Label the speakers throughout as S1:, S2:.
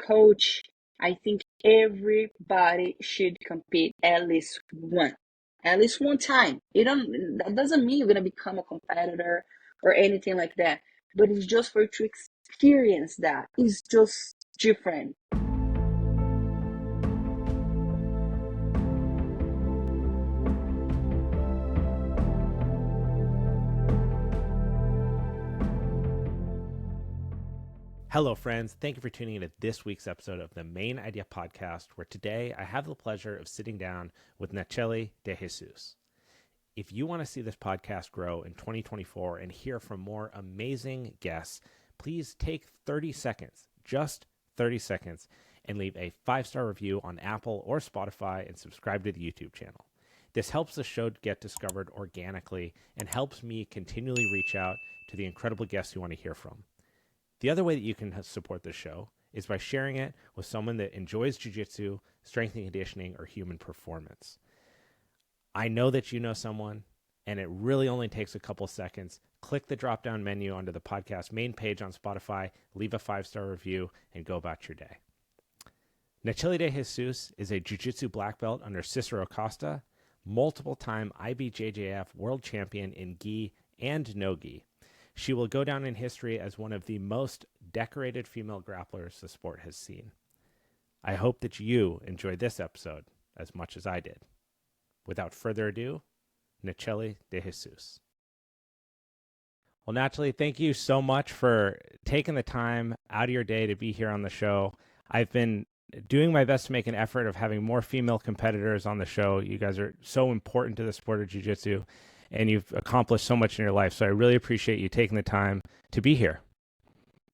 S1: coach, I think everybody should compete at least one time. That doesn't mean you're gonna become a competitor or anything like that, but it's just for you to experience that. It's just different.
S2: Hello, friends. Thank you for tuning in to this week's episode of the Mayn Idea Podcast, where today I have the pleasure of sitting down with Nathiely De Jesus. If you want to see this podcast grow in 2024 and hear from more amazing guests, please take 30 seconds, just 30 seconds, and leave a 5-star review on Apple or Spotify and subscribe to the YouTube channel. This helps the show get discovered organically and helps me continually reach out to the incredible guests you want to hear from. The other way that you can support this show is by sharing it with someone that enjoys jiu-jitsu, strength and conditioning, or human performance. I know that you know someone, and it really only takes a couple seconds. Click the drop-down menu under the podcast main page on Spotify, leave a 5-star review, and go about your day. Nathiely De Jesus is a jiu-jitsu black belt under Cicero Costa, multiple-time IBJJF World Champion in Gi and NoGi. She will go down in history as one of the most decorated female grapplers the sport has seen. I hope that you enjoyed this episode as much as I did. Without further ado, Nathiely De Jesus. Well, Nathiely, thank you so much for taking the time out of your day to be here on the show. I've been doing my best to make an effort of having more female competitors on the show. You guys are so important to the sport of jiu-jitsu, and you've accomplished so much in your life. So I really appreciate you taking the time to be here.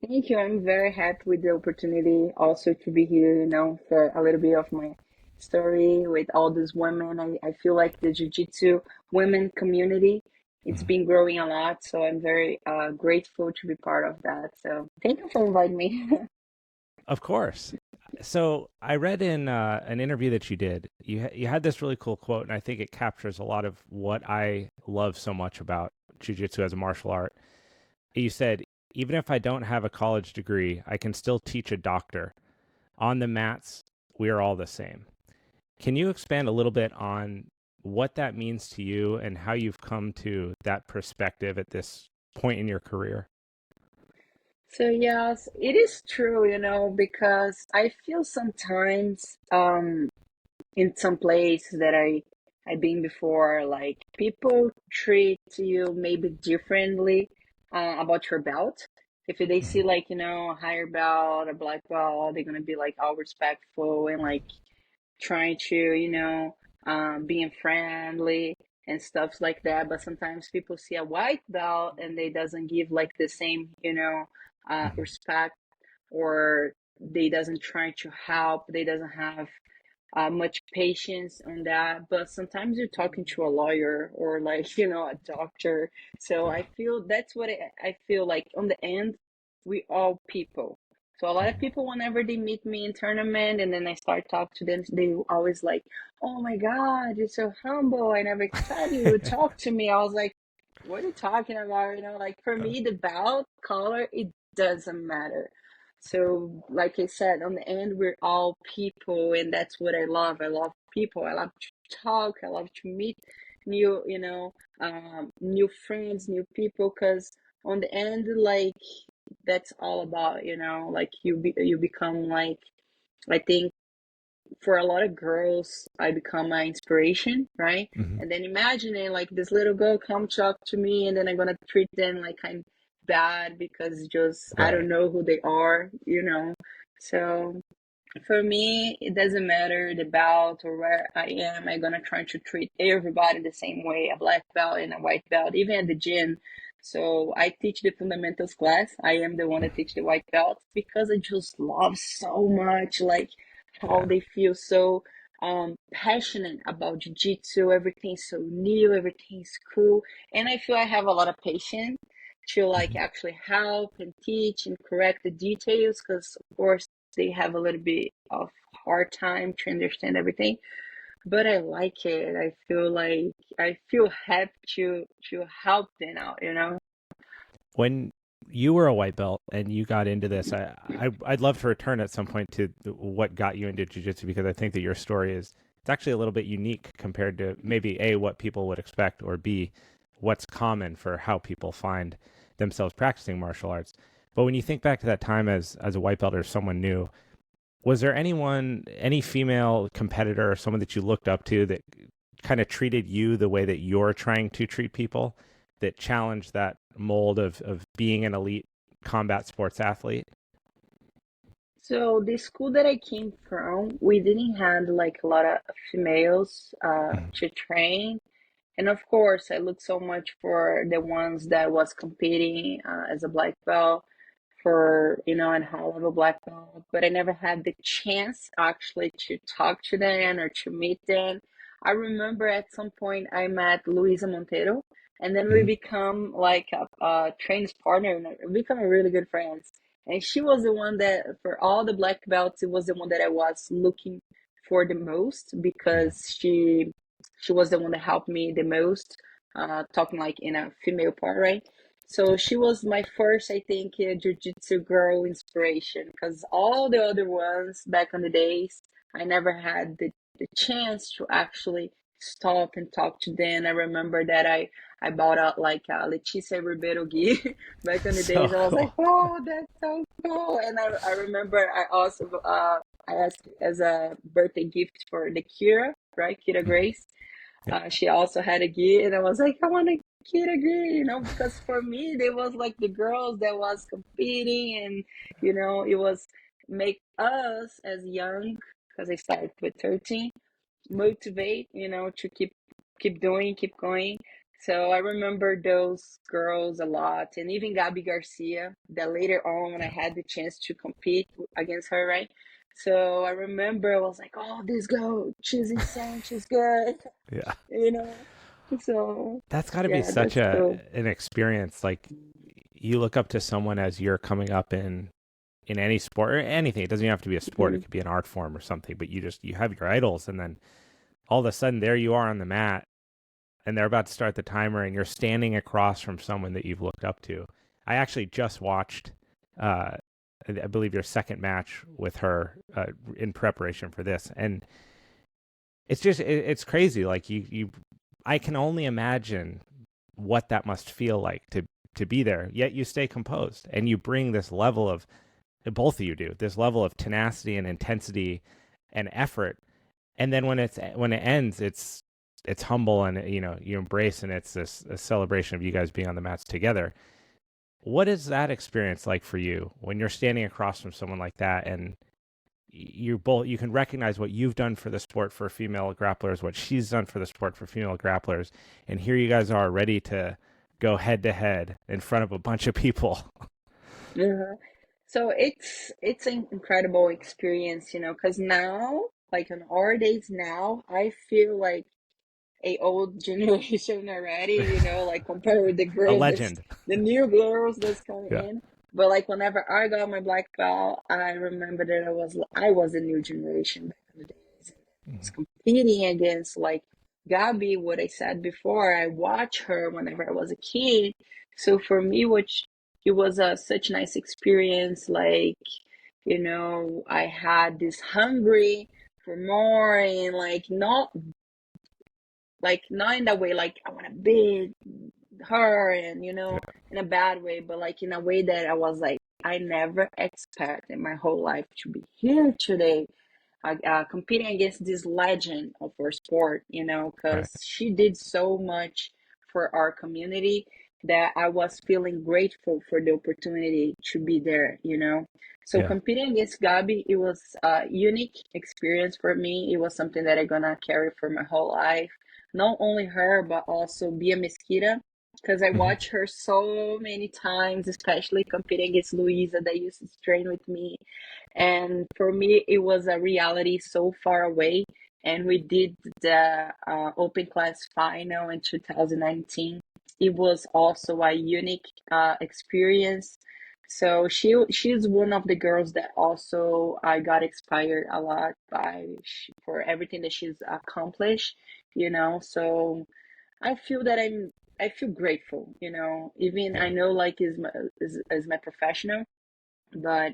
S1: Thank you. I'm very happy with the opportunity also to be here, for a little bit of my story with all these women. I feel like the Jiu-Jitsu women community, it's been growing a lot. So I'm very grateful to be part of that. So thank you for inviting me.
S2: Of course. So I read in an interview that you did, you had this really cool quote, and I think it captures a lot of what I love so much about jiu-jitsu as a martial art. You said, "Even if I don't have a college degree, I can still teach a doctor. On the mats, we are all the same." Can you expand a little bit on what that means to you and how you've come to that perspective at this point in your career?
S1: So yes, it is true, because I feel sometimes in some places that I've been before, like people treat you maybe differently about your belt. If they see like, a higher belt, a black belt, they're gonna be like all respectful and like trying to, being friendly and stuff like that. But sometimes people see a white belt and they doesn't give like the same, respect, or they doesn't try to help. They doesn't have much patience on that. But sometimes you're talking to a lawyer or like, a doctor. So
S2: Yeah.
S1: I feel that's what I feel like on the end, we all people. So a lot of people, whenever they meet me in tournament and then I start talking to them, they always like, "Oh my God, you're so humble. I never expected you would talk to me." I was like, "What are you talking about?" Like for me, the belt color, it doesn't matter. So, like I said, on the end, we're all people, and that's what I love. I love people. I love to talk. I love to meet new, new friends, new people. Because on the end, like that's all about, like you become like, I think for a lot of girls, I become my inspiration, right?
S2: Mm-hmm.
S1: And then imagining like this little girl come talk to me, and then I'm gonna treat them like I'm bad because just I don't
S2: Right.
S1: know who they are. So for me, it doesn't matter the belt or where I am. I'm gonna try to treat everybody the same way, a black belt and a white belt, even at the gym. So I teach the fundamentals class. I am the one that teach the white belt because I just love so much, like how
S2: Yeah.
S1: they feel so passionate about jiu-jitsu. Everything's so new, everything's cool, and I feel I have a lot of patience to like actually help and teach and correct the details, because of course they have a little bit of hard time to understand everything, but I like it. I feel like I feel happy to help them out.
S2: When you were a white belt and you got into this. I'd love to return at some point to what got you into jiu-jitsu, because I think that your story is, it's actually a little bit unique compared to maybe A, what people would expect, or B, what's common for how people find themselves practicing martial arts. But when you think back to that time as a white belt or someone new, was there anyone, any female competitor or someone that you looked up to that kind of treated you the way that you're trying to treat people, that challenged that mold of being an elite combat sports athlete?
S1: So the school that I came from, we didn't have like a lot of females
S2: Mhm.
S1: to train. And of course, I looked so much for the ones that was competing as a black belt for, and high level black belt, but I never had the chance actually to talk to them or to meet them. I remember at some point I met Luisa Montero, and then we
S2: Mhm.
S1: become like a training partner, and we become really good friends. And she was the one that, for all the black belts, it was the one that I was looking for the most,
S2: Mhm.
S1: because she was the one that helped me the most, talking like in a female part, right? So she was my first, I think, jiu-jitsu girl inspiration, because all the other ones back in the days, I never had the chance to actually stop and talk to them. I remember that I bought out like a Leticia Ribeiro gi back in the
S2: So
S1: days. I was like,
S2: cool.
S1: oh, that's so cool. And I remember I also I asked as a birthday gift for the Kira, right? Kira
S2: Mhm.
S1: Grace.
S2: Yeah.
S1: She also had a gi, and I was like, I want a kid gi, because for me, they was like the girls that was competing, and it was make us as young, because I started with 13, motivate, to keep doing, keep going. So I remember those girls a lot, and even Gabby Garcia, that later on when I
S2: Yeah.
S1: had the chance to compete against her, right? So I remember I was like, oh, this girl, she's insane, she's good,
S2: Yeah.
S1: you know. So
S2: That's got to be
S1: yeah,
S2: such
S1: that's
S2: a
S1: cool.
S2: an experience. Like, you look up to someone as you're coming up in any sport or anything. It doesn't even have to be a sport. It
S1: Mhm.
S2: could be an art form or something, but you have your idols, and then all of a sudden there you are on the mat, and they're about to start the timer, and you're standing across from someone that you've looked up to. I actually just watched, uh, I believe, your second match with her in preparation for this, and it's crazy. Like, I can only imagine what that must feel like to be there. Yet you stay composed and you bring this level of, both of you do, this level of tenacity and intensity and effort. And then when it ends, it's humble, and you embrace, and it's this a celebration of you guys being on the mats together. What is that experience like for you when you're standing across from someone like that, and you can recognize what you've done for the sport for female grapplers, what she's done for the sport for female grapplers, and here you guys are ready to go head to head in front of a bunch of people.
S1: Yeah. So it's an incredible experience, because now, like in our days now, I feel like a old generation already, like compared with the
S2: A
S1: girls that's
S2: legend.
S1: the new girls that's coming
S2: Yeah.
S1: in. But like whenever I got my black belt, I remember that I was a new generation back in the days. And I was
S2: Mhm.
S1: competing against like Gabi, what I said before. I watched her whenever I was a kid. So for me, which it was a such nice experience, like, I had this hungry for more, and not in that way like I want to beat her, and
S2: Yeah.
S1: in a bad way, but like in a way that I was like, I never expect in my whole life to be here today, competing against this legend of our sport,
S2: Right.
S1: because she did so much for our community that I was feeling grateful for the opportunity to be there. So
S2: Yeah.
S1: competing against Gabi, it was a unique experience for me. It was something that I'm gonna carry for my whole life. Not only her, but also Bia Mesquita, because I
S2: Hmm.
S1: watched her so many times, especially competing against Luisa that used to train with me. And for me, it was a reality so far away. And we did the open class final in 2019. It was also a unique experience. So she's one of the girls that also I got inspired a lot by, for everything that she's accomplished. So I feel that I feel grateful, you know, even I
S2: Yeah.
S1: know like is my professional, but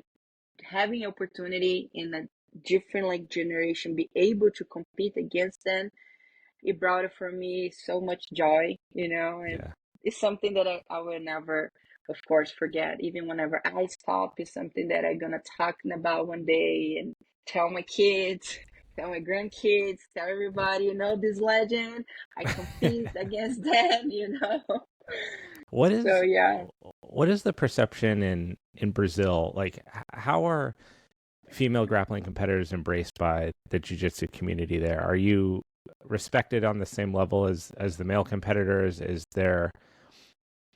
S1: having opportunity in a different like generation, be able to compete against them, it brought it for me so much joy, you know, and
S2: Yeah.
S1: it's something that I will never, of course, forget. Even whenever I stop, it's something that I'm gonna talking about one day and tell my kids, tell my grandkids, tell everybody, you know, this legend. I compete against them, you know.
S2: What
S1: So
S2: is
S1: yeah.
S2: what is the perception in Brazil? Like, how are female grappling competitors embraced by the jiu-jitsu community there? Are you respected on the same level as the male competitors?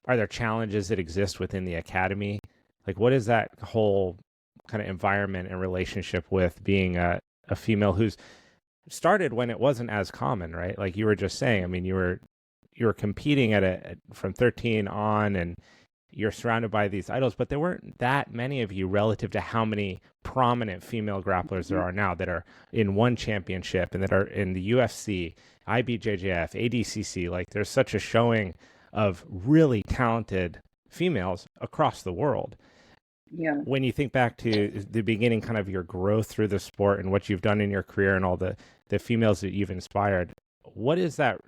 S2: Are there challenges that exist within the academy? Like, what is that whole kind of environment and relationship with being a female who's started when it wasn't as common, right? Like you were just saying, I mean, you were competing from 13 on, and you're surrounded by these idols, but there weren't that many of you relative to how many prominent female grapplers there
S1: Mhm.
S2: are now that are in one championship and that are in the UFC, IBJJF, ADCC. Like there's such a showing of really talented females across the world.
S1: Yeah.
S2: When you think back to the beginning, kind of your growth through the sport and what you've done in your career and all the females that you've inspired, what is that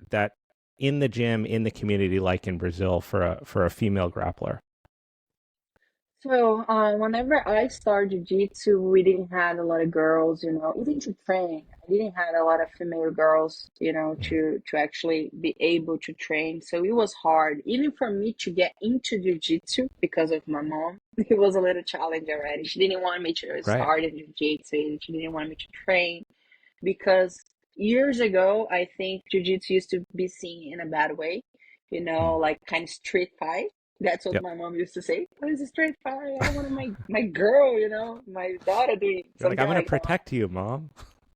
S2: in the gym, in the community, like in Brazil for a female grappler?
S1: So, whenever I started jiu-jitsu, we didn't have a lot of girls, you know, even to train. I didn't have a lot of female girls, you know,
S2: Mm.
S1: to actually be able to train. So it was hard, even for me to get into jiu-jitsu because of my mom. It was a little challenge already. She didn't want me to
S2: Right.
S1: start in jiu-jitsu. She didn't want me to train because years ago, I think jiu-jitsu used to be seen in a bad way, you know,
S2: Mm.
S1: like kind of street fight. That's what
S2: Yep.
S1: my mom used to say. What is a street fight? I want my girl, you know, my daughter doing
S2: You're like, I'm
S1: something
S2: going to
S1: like that.
S2: protect you, mom.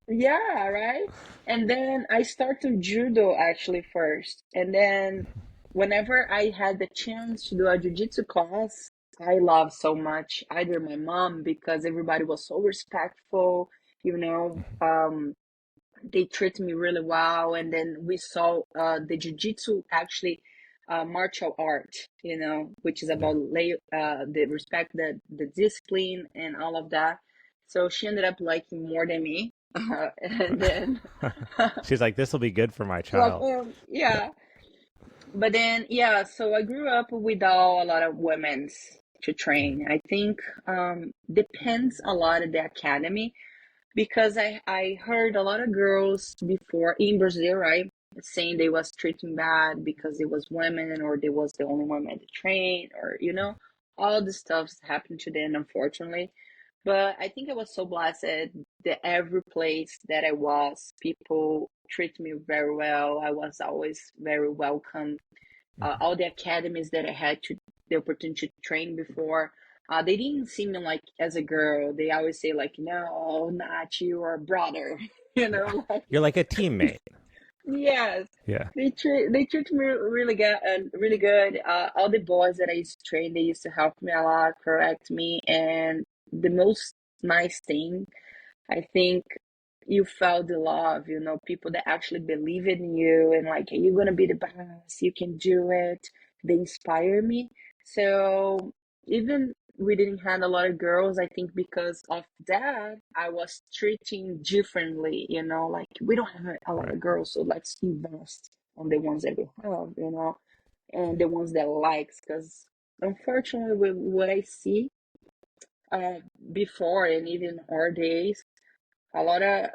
S1: Yeah, right. And then I started judo actually first, and then whenever I had the chance to do a jiu-jitsu class, I loved so much either my mom because everybody was so respectful, you know. They treat me really well, and then we saw the jiu-jitsu actually martial art, you know, which is
S2: Yeah.
S1: about the respect, the discipline and all of that. So she ended up liking more than me. And then
S2: She's like, this will be good for my
S1: she's like,
S2: child.
S1: yeah. But then, yeah, so I grew up without a lot of women's to train. I think depends a lot of the academy because I heard a lot of girls before in Brazil, right, saying they was treating bad because it was women or they was the only woman to train or you know all the stuff's happened to them unfortunately. But I think I was so blessed that every place that I was, people treat me very well. I was always very welcome.
S2: Mhm.
S1: All the academies that I had to the opportunity to train before, they didn't see me like as a girl. They always say like, "No, not you, or brother," you
S2: Yeah.
S1: know, like
S2: You're like a teammate.
S1: yes.
S2: Yeah.
S1: They treat me really good, really good. All the boys that I used to train, they used to help me a lot, correct me, and the most nice thing I think you felt the love, you know, people that actually believe in you and like, you're gonna be the best, you can do it. They inspire me. So even we didn't have a lot of girls, I think because of that, I was treating differently, you know, like we don't have a lot
S2: Right.
S1: of girls, so let's invest on the ones that we have, you know, and the ones that likes, because unfortunately, with what I see uh, before and even our days a lot of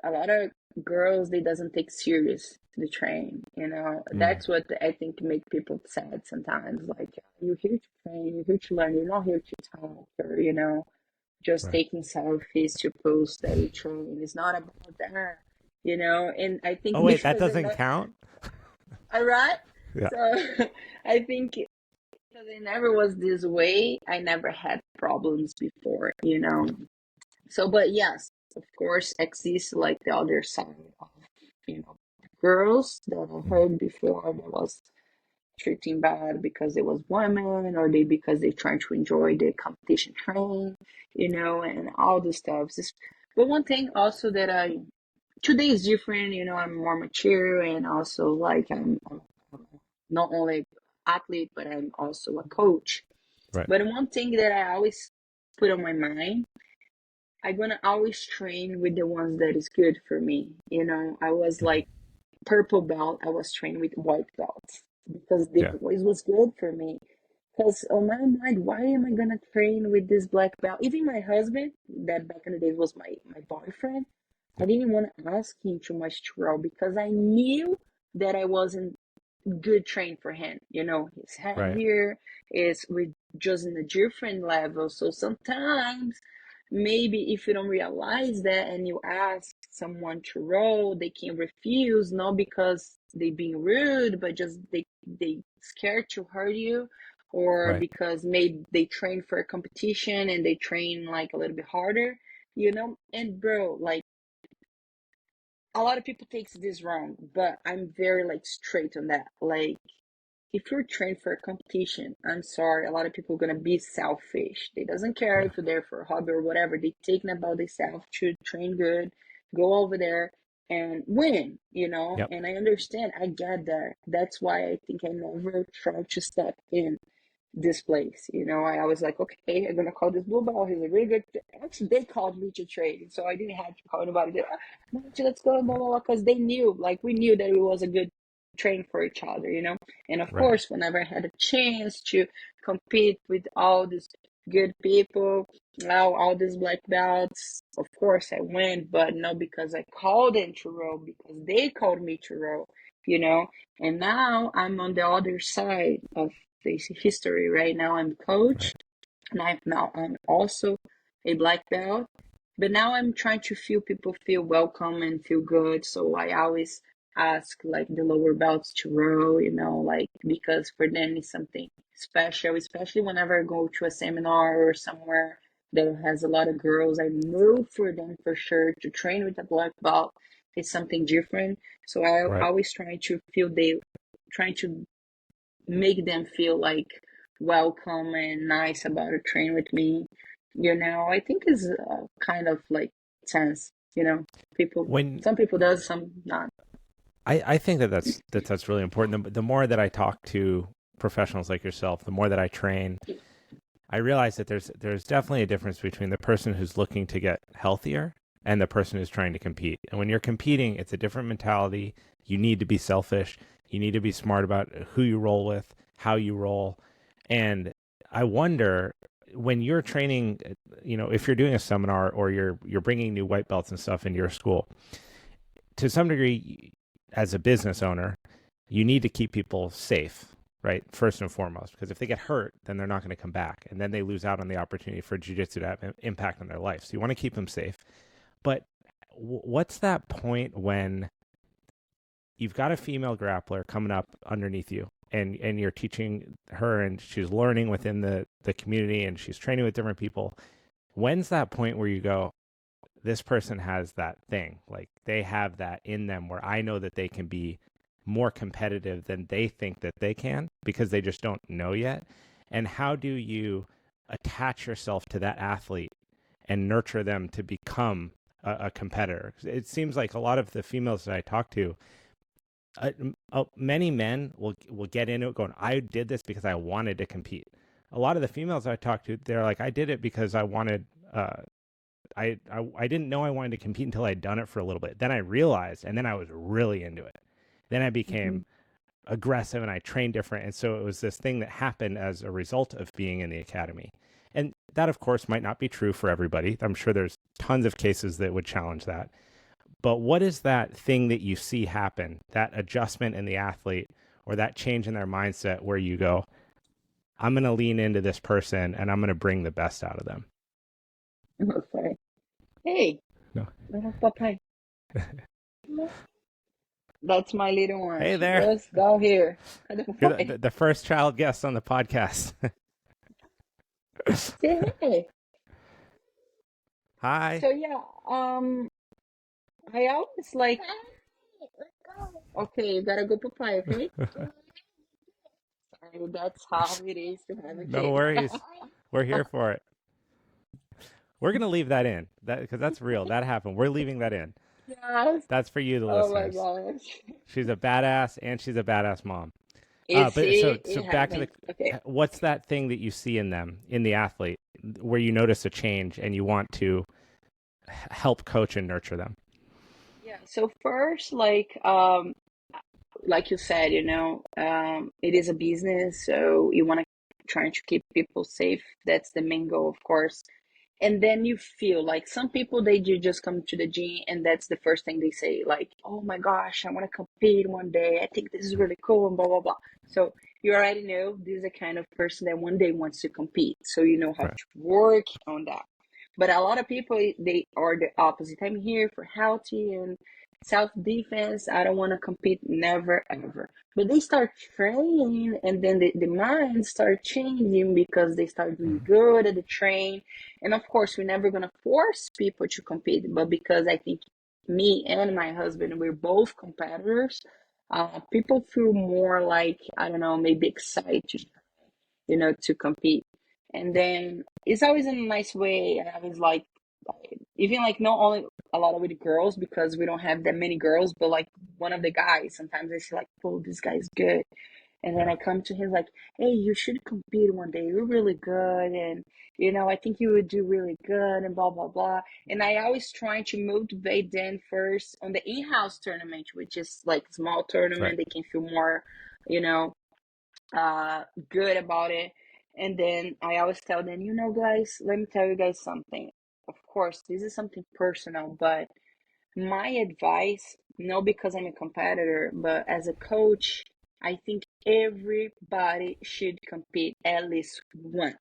S1: a lot of girls they doesn't take serious the train, you know.
S2: Mm.
S1: That's what I think make people sad sometimes, like you're here to train, you're here to learn, you're not here to talk or you know just
S2: Right.
S1: taking selfies to post that you train. It's not about that, you know. And I think
S2: Oh wait, that
S1: because
S2: doesn't count.
S1: all right,
S2: Yeah.
S1: so I think because it never was this way, I never had problems before, you know. So, but yes, of course, exists like the other side of, you know, girls that I
S2: Mm.
S1: heard before that was treating bad because it was women or they because they trying to enjoy the competition train, you know, and all the stuff. But one thing also that today is different, you know, I'm more mature and also like I'm not only athlete, but I'm also a coach.
S2: Right.
S1: But one thing that I always put on my mind, I'm gonna always train with the ones that is good for me. You know, I was
S2: Mm-hmm.
S1: like purple belt, I was trained with white belts because
S2: Yeah.
S1: it was good for me. Because on my mind, why am I gonna train with this black belt? Even my husband, that back in the days was my boyfriend, I
S2: Yeah.
S1: didn't want to ask him too much to row because I knew that I wasn't good train for him. You know, he's
S2: Right.
S1: heavier, is with just in a different level. So sometimes maybe if you don't realize that and you ask someone to roll, they can refuse, not because they being rude, but just they scared to hurt you, or
S2: Right.
S1: because maybe they train for a competition and they train like a little bit harder, you know. And bro, like a lot of people takes this wrong, but I'm very like straight on that. Like if you're trained for a competition, I'm sorry, a lot of people are gonna be selfish. They doesn't care
S2: Yeah.
S1: if you're there for a hobby or whatever. They taking about themselves to train good, go over there and win, you know.
S2: Yep.
S1: And I understand, I get that. That's why I think I never try to step in this place. You know, I was like, okay, I'm gonna call this blue ball. He's a really good. Actually, they called me to trade, so I didn't have to call anybody. They, let's go, blah blah blah, because they knew, like we knew that it was a good train for each other, you know. And of
S2: Right.
S1: course, whenever I had a chance to compete with all these good people, all these black belts, of course I went, but not because I called them to row, because they called me to row, you know. And now I'm on the other side of this history. Right now I'm coach,
S2: Right.
S1: and I'm also a black belt. But now I'm trying to feel people feel welcome and feel good. So I always ask like the lower belts to row, you know, like because for them it's something special, especially whenever I go to a seminar or somewhere that has a lot of girls. I know for them for sure to train with a black belt is something different. So I
S2: Right.
S1: always trying to make them feel like welcome and nice about a train with me. You know, I think is kind of like sense. You know, people.
S2: When
S1: Some people does, some not.
S2: I think that that's really important. The more that I talk to professionals like yourself, the more that I train, I realize that there's definitely a difference between the person who's looking to get healthier and the person who's trying to compete. And when you're competing, it's a different mentality. You need to be selfish. You need to be smart about who you roll with, how you roll. And I wonder when you're training, if you're doing a seminar or you're bringing new white belts and stuff into your school, to some degree, as a business owner, you need to keep people safe, right? First and foremost, because if they get hurt, then they're not going to come back. And then they lose out on the opportunity for jiu-jitsu to have an impact on their life. So you want to keep them safe. But what's that point when you've got a female grappler coming up underneath you and you're teaching her and she's learning within the community and she's training with different people? When's that point where you go, this person has that thing, like they have that in them where I know that they can be more competitive than they think that they can because they just don't know yet? And how do you attach yourself to that athlete and nurture them to become a competitor? It seems like a lot of the females that I talk to, many men will get into it going, I did this because I wanted to compete. A lot of the females I talk to, they're like, I did it because I wanted I didn't know I wanted to compete until I'd done it for a little bit. Then I realized, and then I was really into it. Then I
S1: Mm-hmm.
S2: became aggressive and I trained different. And so it was this thing that happened as a result of being in the academy. And that, of course, might not be true for everybody. I'm sure there's tons of cases that would challenge that. But what is that thing that you see happen, that adjustment in the athlete or that change in their mindset where you go, I'm going to lean into this person and I'm going to bring the best out of them?
S1: Okay. Hey,
S2: No.
S1: little Popeye. That's my little one.
S2: Hey
S1: She
S2: there.
S1: just got here.
S2: You're the first child guest on the podcast.
S1: Say hey.
S2: Hi.
S1: So yeah, I always like. Okay, you gotta go Popeye. Okay. And that's how it is to have a
S2: No
S1: kid.
S2: worries. We're here for it. We're going to leave that in because that's real. That happened. We're leaving that in.
S1: Yes.
S2: That's for you, the
S1: Oh my
S2: listeners.
S1: gosh.
S2: She's a badass and she's a badass mom. But so
S1: It
S2: back to
S1: happens. Okay.
S2: what's that thing that you see in them, in the athlete, where you notice a change and you want to help coach and nurture them?
S1: Yeah. So first, like you said, it is a business, so you want to try to keep people safe. That's the main goal, of course. And then you feel like some people, they do just come to the gym and that's the first thing they say, like, oh my gosh, I want to compete one day, I think this is really cool, and blah blah blah. So you already know this is the kind of person that one day wants to compete, so you know how
S2: Right.
S1: to work on that. But a lot of people, they are the opposite. I'm here for healthy and self-defense, I don't want to compete, never ever. But they start training and then the mind start changing because they start doing
S2: Mm-hmm.
S1: good at the train. And of course, we're never gonna force people to compete, but because I think me and my husband, we're both competitors, people feel more like, I don't know, maybe excited, to compete. And then it's always in a nice way. And I was like, even like not only a lot of with girls because we don't have that many girls, but like one of the guys, sometimes I see like, oh, this guy's good. And then
S2: Yeah.
S1: I come to him like, hey, you should compete one day. You're really good. And, I think you would do really good and blah, blah, blah. And I always try to motivate them first on the in-house tournament, which is like small
S2: Right.
S1: tournament. They can feel more, you know, good about it. And then I always tell them, guys, let me tell you guys something. Of course, this is something personal, but my advice, not because I'm a competitor, but as a coach, I think everybody should compete at least one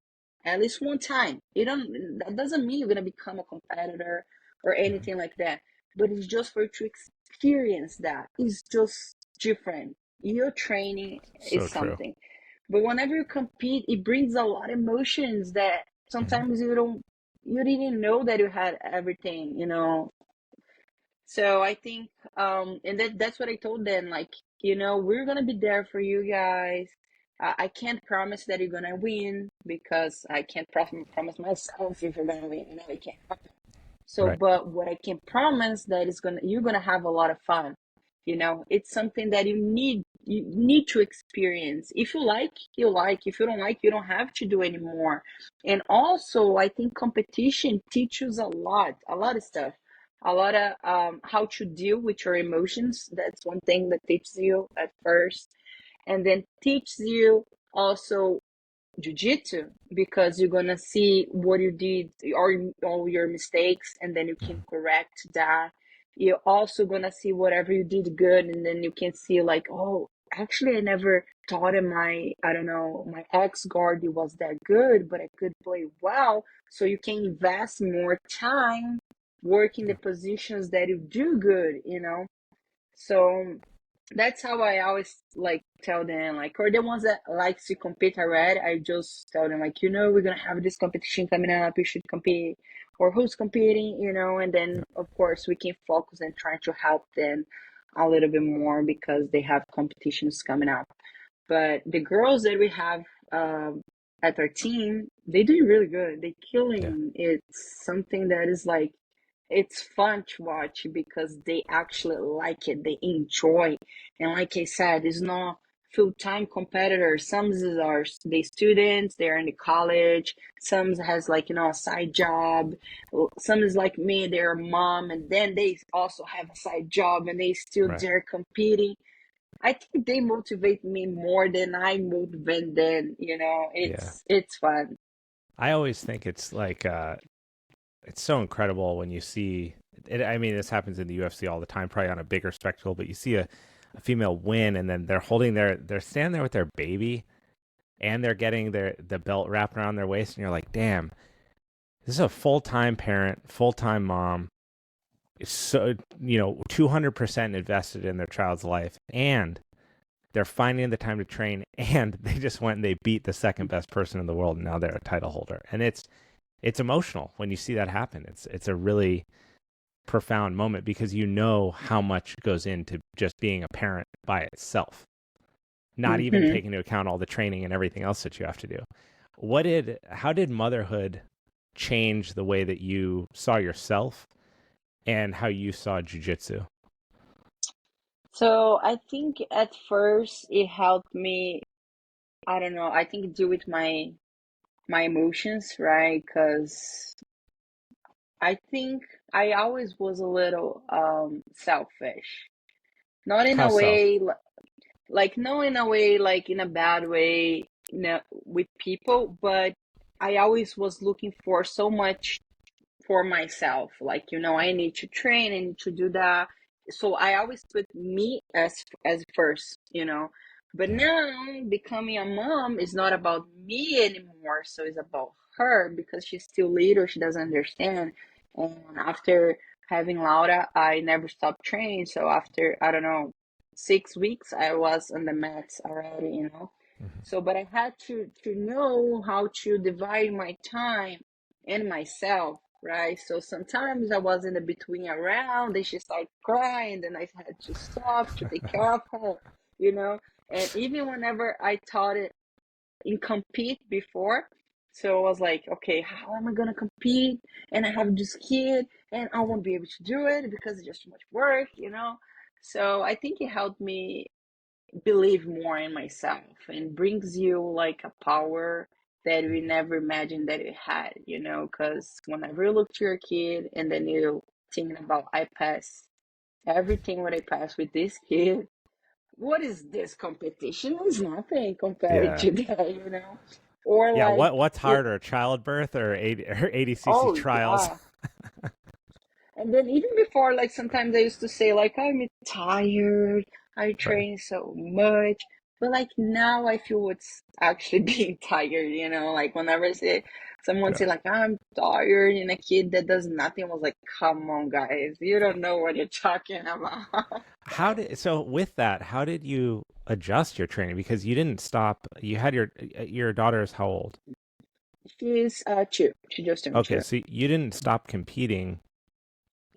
S1: time. That doesn't mean you're gonna become a competitor or
S2: Mm-hmm.
S1: anything like that, but it's just for you to experience that. It's just different. Your training
S2: So
S1: is
S2: true.
S1: something, but whenever you compete, it brings a lot of emotions that
S2: Mm-hmm.
S1: sometimes you didn't know that you had everything. So I think, and that's what I told them. Like, we're gonna be there for you guys. I can't promise that you're gonna win because I can't promise myself if you're gonna win. It can't happen. So,
S2: Right.
S1: but what I can promise that is you're gonna have a lot of fun. It's something that you need to experience. If you like, you like. If you don't like, you don't have to do anymore. And also, I think competition teaches a lot of stuff, a lot of how to deal with your emotions. That's one thing that teaches you at first, and then teaches you also jujitsu because you're gonna see what you did or all your mistakes and then you can
S2: Mm-hmm.
S1: correct that. You're also gonna see whatever you did good and then you can see like, oh, actually I never thought in my, I don't know, my X guard it was that good, but I could play well. So you can invest more time working the
S2: Yeah.
S1: positions that you do good. So that's how I always like tell them, like, or the ones that likes to compete already, I just tell them like, we're gonna have this competition coming up, you should compete, or who's competing, and then
S2: Yeah.
S1: of course we can focus and try to help them a little bit more because they have competitions coming up. But the girls that we have at our team, they doing really good. They
S2: Yeah.
S1: killing. It's something that is like it's fun to watch because they actually like it. They enjoy. And like I said, it's not full-time competitors. Some are they students, they're in the college. Some has like, a side job. Some is like me, they're a mom, and then they also have a side job and they still
S2: Right.
S1: there competing. I think they motivate me more than I motivate them.
S2: Yeah.
S1: It's fun.
S2: I always think it's like it's so incredible when you see it. I mean, this happens in the UFC all the time, probably on a bigger spectacle, but you see a female win and then they're standing there with their baby and they're getting the belt wrapped around their waist and you're like, damn, this is a full-time parent, full-time mom. It's so, 200% invested in their child's life and they're finding the time to train and they just went and they beat the second best person in the world and now they're a title holder. And it's emotional when you see that happen. It's a really profound moment because you know how much goes into just being a parent by itself, not even
S1: Hmm.
S2: taking into account all the training and everything else that you have to do. How did motherhood change the way that you saw yourself and how you saw jujitsu?
S1: So I think at first it helped me, I don't know, I think deal with my emotions, right? Because I think I always was a little selfish. Not in
S2: How
S1: a
S2: so?
S1: way like not in a way like in a bad way, with people, but I always was looking for so much for myself. Like, I need to train, I need to do that. So I always put me as first, But
S2: Mhm.
S1: now becoming a mom is not about me anymore. So it's about her because she's still little, she doesn't understand. And after having Laura, I never stopped training. So after, I don't know, 6 weeks, I was on the mats already,
S2: Mhm.
S1: So, but I had to know how to divide my time and myself, right? So sometimes I was in the between around, and she started crying, then I had to stop to take care of her, you know. And even whenever I taught it in compete before, so I was like, okay, how am I gonna compete? And I have this kid, and I won't be able to do it because it's just too much work. So I think it helped me believe more in myself and brings you like a power that we never imagined that you had, because whenever you look to your kid and then you thinking about I pass everything what I pass with this kid, what is this competition? It's nothing compared
S2: Yeah.
S1: to that. Or
S2: Yeah,
S1: like
S2: what's
S1: it,
S2: harder, childbirth or ADCC
S1: oh
S2: trials?
S1: yeah. And then even before, like sometimes I used to say like I'm tired, I
S2: Right.
S1: train so much. But like now I feel what's actually being tired. Like whenever someone
S2: Yeah.
S1: say like I'm tired and a kid that does nothing, I was like, come on guys, you don't know what you're talking about.
S2: So with that, how did you adjust your training? Because you didn't stop. You had your daughter is how old?
S1: She's two. She just turned
S2: Okay,
S1: two.
S2: so you didn't stop competing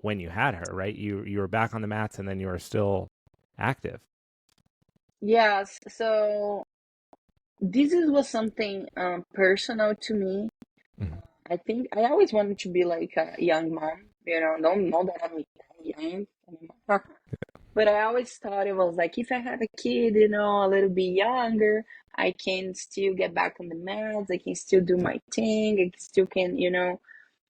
S2: when you had her, right? You were back on the mats and then you were still active.
S1: Yes, so was something personal to me.
S2: Mhm.
S1: I think I always wanted to be like a young mom, don't know that I'm young anymore. But I always thought it was like if I have a kid, a little bit younger, I can still get back on the mats, I can still do
S2: Yeah.
S1: my thing, I still can,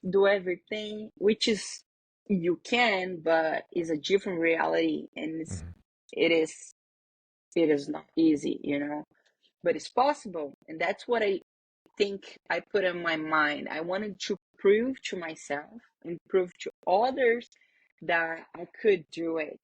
S1: do everything, which is you can, but it's a different reality and
S2: Mhm.
S1: it is it is not easy. But it's possible. And that's what I think I put in my mind. I wanted to prove to myself and prove to others that I could do it.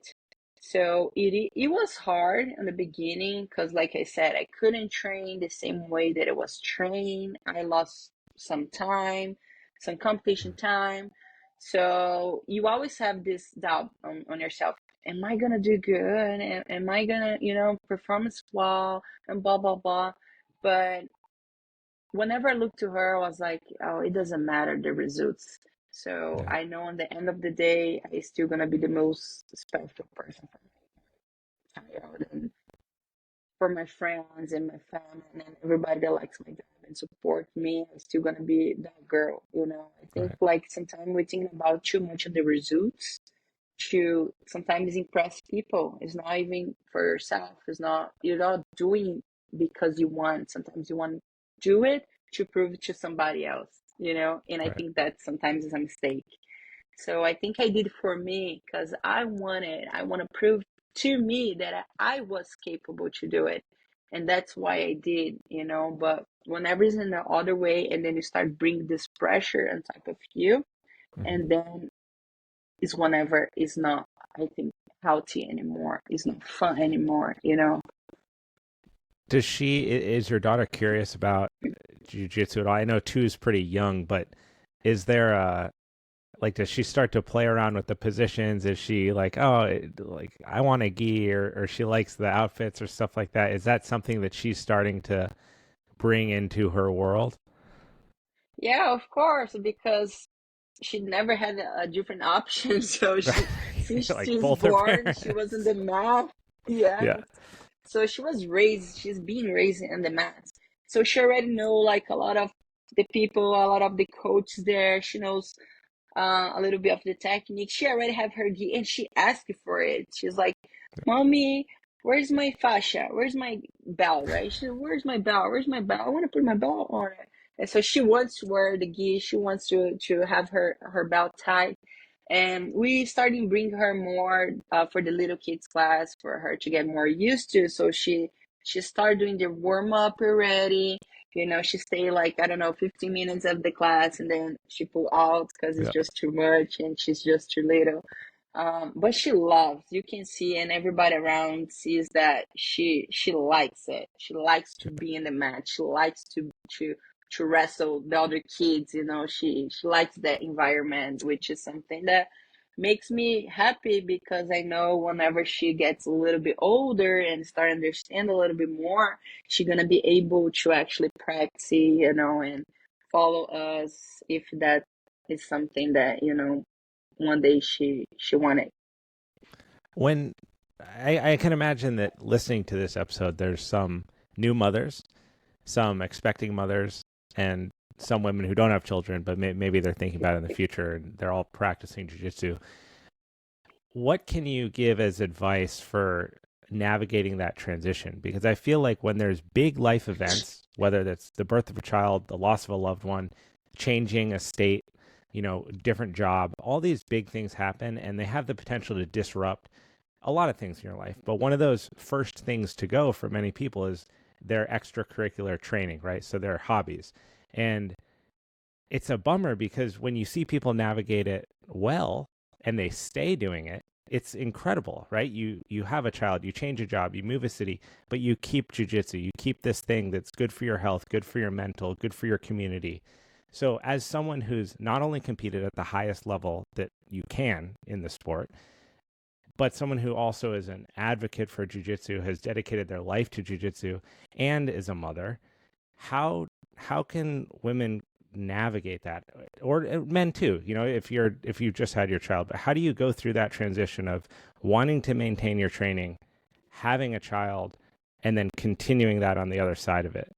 S1: So it was hard in the beginning because, like I said, I couldn't train the same way that it was trained. I lost some time, some competition time. So you always have this doubt on yourself. Am I gonna do good? Am I gonna, performance well and blah blah blah? But whenever I look to her, I was like, oh, it doesn't matter the results. So
S2: Yeah.
S1: I know at the end of the day, I still gonna be the most special person for my child and for my friends and my family and everybody that likes my job and support me. I'm still gonna be that girl. I think
S2: Right.
S1: like sometimes we think about too much of the results to sometimes impress people. It's not even for yourself. It's not you're not doing because you want. Sometimes you want to do it to prove it to somebody else. And I
S2: Right.
S1: think that sometimes is a mistake. So I think I did for me because I want to prove to me that I was capable to do it. And that's why I did. But whenever it's in the other way, and then you start bringing this pressure on top of you,
S2: Mhm.
S1: and then is whenever it's not, I think, healthy anymore. It's not fun anymore.
S2: Is your daughter curious about jujitsu at all? I know two is pretty young, but is there a like does she start to play around with the positions? Is she like, oh, like I want a gi, or she likes the outfits or stuff like that? Is that something that she's starting to bring into her world?
S1: Yeah, of course, because she never had a different option. So since
S2: Like
S1: she's
S2: both her
S1: born, she was in
S2: parents.
S1: the mat.
S2: Yeah.
S1: Yes. So she's being raised in the mat. So she already know like a lot of the people, a lot of the coaches there. She knows a little bit of the technique. She already have her gi and she asked for it. She's like, "Mommy, where's my fascia? Where's my belt?" Right? She said, "Where's my belt? Where's my belt? I want to put my belt on it." And so she wants to wear the gi. She wants to have her belt tied. And we started bringing her more for the little kids class for her to get more used to. So she started doing the warm up already. She stayed like, I don't know, 15 minutes of the class and then she pulled out because it's
S2: Yeah.
S1: just too much and she's just too little. But she loves, you can see, and everybody around sees that she likes it. She likes to be in the match. She likes to wrestle the other kids. She likes that environment, which is something that makes me happy because I know whenever she gets a little bit older and start understand a little bit more, she's gonna be able to actually practice, and follow us if that is something that one day she wanted.
S2: When I can imagine that listening to this episode, there's some new mothers, some expecting mothers, and some women who don't have children, but maybe they're thinking about it in the future and they're all practicing jujitsu. What can you give as advice for navigating that transition? Because I feel like when there's big life events, whether that's the birth of a child, the loss of a loved one, changing a state, different job, all these big things happen and they have the potential to disrupt a lot of things in your life. But one of those first things to go for many people is their extracurricular training, right? So their hobbies. And it's a bummer because when you see people navigate it well and they stay doing it, it's incredible, right? You have a child, you change a job, you move a city, but you keep jujitsu, you keep this thing that's good for your health, good for your mental, good for your community. So as someone who's not only competed at the highest level that you can in the sport, but someone who also is an advocate for jujitsu, has dedicated their life to jujitsu, and is a mother, how can women navigate that, or men too? If you just had your child, but how do you go through that transition of wanting to maintain your training, having a child, and then continuing that on the other side of it?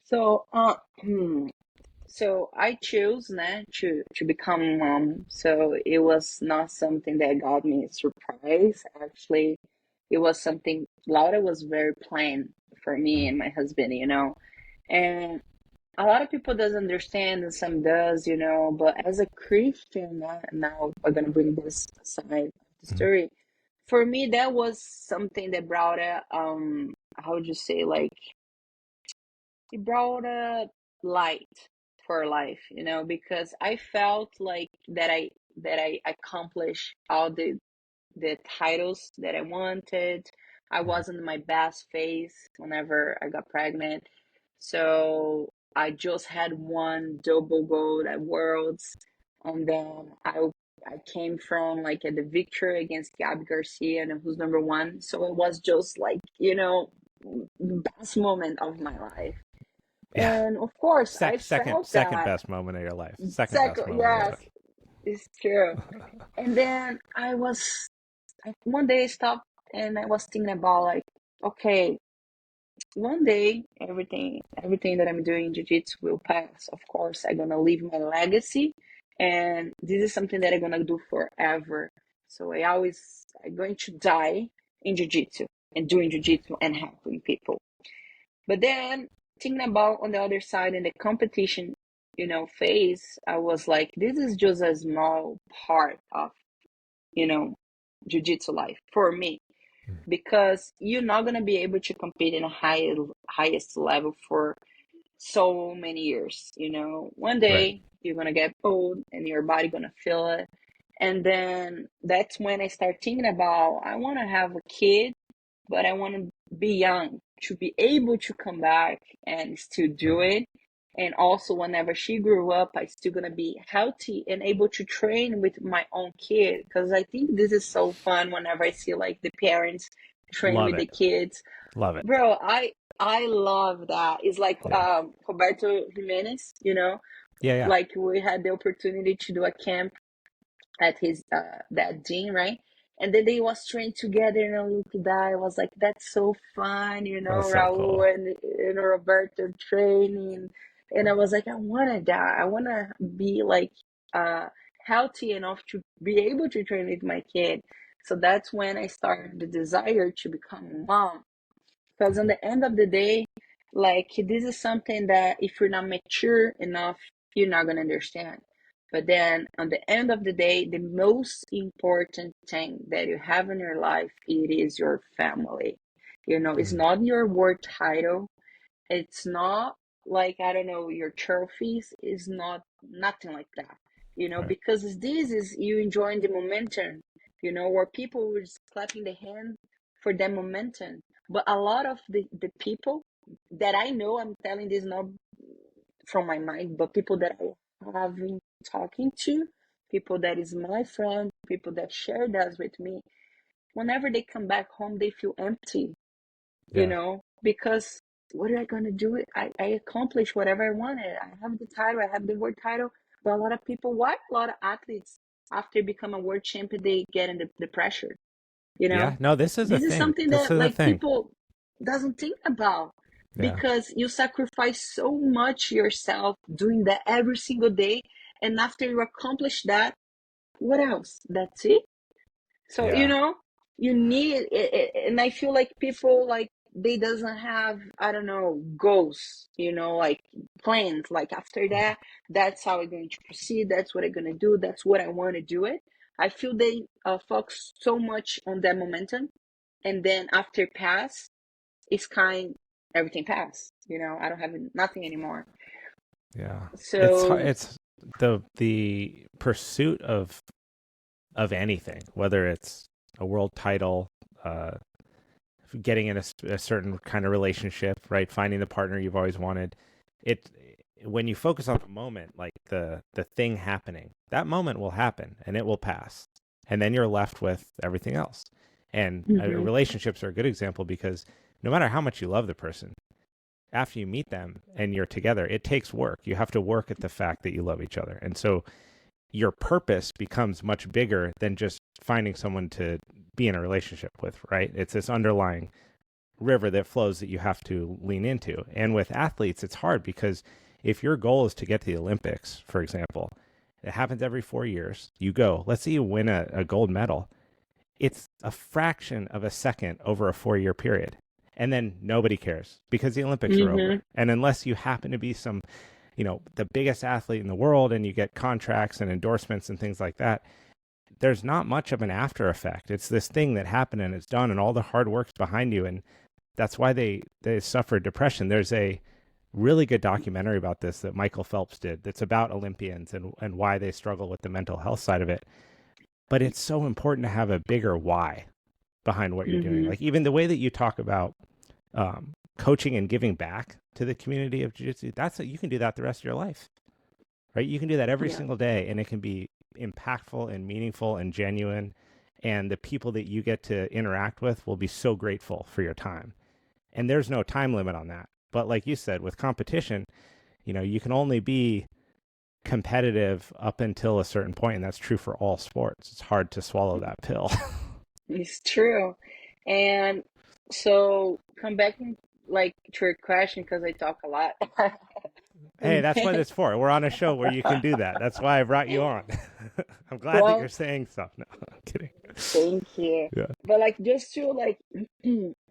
S1: So, so I chose to become a mom. So it was not something that got me a surprise. Actually, it was something Laura was very planned for me and my husband, And a lot of people doesn't understand and some does, but as a Christian, now we're gonna bring this side of the
S2: Mhm.
S1: story. For me, that was something that brought how would you say, like, it brought a light for life, because I felt like that I accomplished all the titles that I wanted. I was in my best phase whenever I got pregnant. So I just had one double gold at Worlds, and then I came from like at the victory against Gabby Garcia, and who's number one. So it was just like the best moment of my life.
S2: Yeah.
S1: And of course, I
S2: Second
S1: felt
S2: second
S1: that.
S2: best moment of your life. Second best
S1: Second,
S2: moment of your
S1: yes,
S2: life.
S1: it's true. And then one day I stopped and I was thinking about like, okay, one day everything that I'm doing in jiu-jitsu will pass. Of course, I'm gonna leave my legacy, and this is something that I'm gonna do forever. So I'm going to die in jiu-jitsu and doing jiu-jitsu and helping people. But then thinking about on the other side in the competition, phase, I was like, this is just a small part of, you know, jiu-jitsu life for me because you're not gonna be able to compete in a highest level for so many years. One
S2: Right.
S1: day you're gonna get old and your body gonna feel it. And then that's when I start thinking about I wanna have a kid but I want to be young to be able to come back and still do
S2: Right.
S1: it. And also, whenever she grew up, I still gonna be healthy and able to train with my own kid because I think this is so fun. Whenever I see like the parents train
S2: Love
S1: with the
S2: it.
S1: kids,
S2: Love it.
S1: bro, I love that. It's like
S2: Yeah.
S1: Roberto Jimenez,
S2: Yeah. Yeah.
S1: like we had the opportunity to do a camp at his that gym, right? And then they was trained together, look at that. I was like, that's so fun,
S2: That's so
S1: Raul
S2: cool.
S1: and Roberto training. And I was like, I wanna that. I wanna be like healthy enough to be able to train with my kid. So that's when I started the desire to become a mom. Because on the end of the day, like this is something that if you're not mature enough, you're not gonna understand. But then on the end of the day, the most important thing that you have in your life, it is your family. You know, it's
S2: Mm,
S1: not your work title. It's not like, I don't know, your trophies is not nothing like that. You know,
S2: right.
S1: because this is you enjoying the momentum, you know, where people were just clapping the hand for the momentum. But a lot of the people that I know, I'm telling this not from my mind, but people that I have been talking to, people that is my friend, people that share that with me, whenever they come back home, they feel empty, you
S2: Yeah.
S1: know, because what are I gonna do? I accomplished whatever I wanted. I have the title, I have the world title, but a lot of people, what? A lot of athletes, after become a world champion, they get in the pressure, you
S2: Yeah.
S1: know?
S2: No, this is a
S1: This is
S2: thing.
S1: something
S2: This
S1: that
S2: is a
S1: like
S2: thing.
S1: people doesn't think about
S2: Yeah.
S1: because you sacrifice so much yourself doing that every single day. And after you accomplish that, what else? That's it. So, you
S2: Yeah.
S1: know, you need it, and I feel like people like they doesn't have, I don't know, goals, you know, like plans. Like after that, that's how I'm going to proceed. That's what I'm gonna do. That's what I want to do it. I feel they focus so much on that momentum, and then after pass, it's kind everything pass. You know, I don't have nothing anymore.
S2: Yeah.
S1: So,
S2: It's the pursuit of anything, whether it's a world title, uh, getting in a certain kind of relationship, right? Finding the partner you've always wanted. It when you focus on the moment, like the thing happening, that moment will happen and it will pass, and then you're left with everything else. And
S1: mhm,
S2: relationships are a good example because no matter how much you love the person, after you meet them and you're together, it takes work. You have to work at the fact that you love each other, and so your purpose becomes much bigger than just finding someone to be in a relationship with, right? It's this underlying river that flows that you have to lean into. And with athletes, it's hard because if your goal is to get to the Olympics, for example, it happens every 4 years. You go, let's say you win a gold medal. It's a fraction of a second over a 4 year period. And then nobody cares because the Olympics are over.
S1: mhm,
S2: And unless you happen to be some, the biggest athlete in the world and you get contracts and endorsements and things like that, there's not much of an after effect. It's this thing that happened and it's done and all the hard work's behind you. And that's why they suffer depression. There's a really good documentary about this that Michael Phelps did that's about Olympians and why they struggle with the mental health side of it. But it's so important to have a bigger why behind what you're doing.
S1: mhm,
S2: Like even the way that you talk about coaching and giving back to the community of jiu-jitsu, you can do that the rest of your life, right? You can do that every
S1: yeah,
S2: single day and it can be impactful and meaningful and genuine. And the people that you get to interact with will be so grateful for your time. And there's no time limit on that. But like you said, with competition, you can only be competitive up until a certain point, and that's true for all sports. It's hard to swallow that pill.
S1: it's true. And so come back like to your question because I talk a lot.
S2: Hey,
S1: And
S2: that's what
S1: then,
S2: it's for. We're on a show where you can do that. That's why I brought you on. I'm glad that you're
S1: well,
S2: saying stuff. No, I'm kidding.
S1: thank you.
S2: Yeah.
S1: But like just to like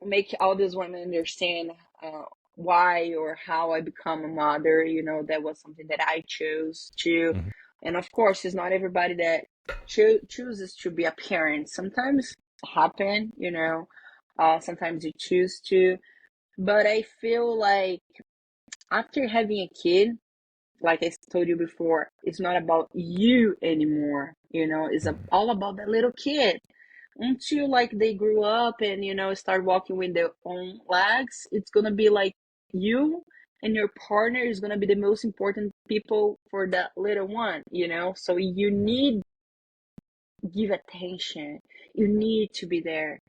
S1: make all these women understand uh, why or how I become a mother, you know, that was something that I chose to.
S2: Mm-hmm.
S1: And of course, it's not everybody that chooses to be a parent. Sometimes happen, you know, sometimes you choose to. But I feel like after having a kid, like I told you before, it's not about you anymore. You know, it's
S2: Mm-hmm.
S1: all about that little kid. Until like they grew up and you know start walking with their own legs, it's gonna be like you and your partner is gonna be the most important people for that little one. You know, so you need give attention. You need to be there.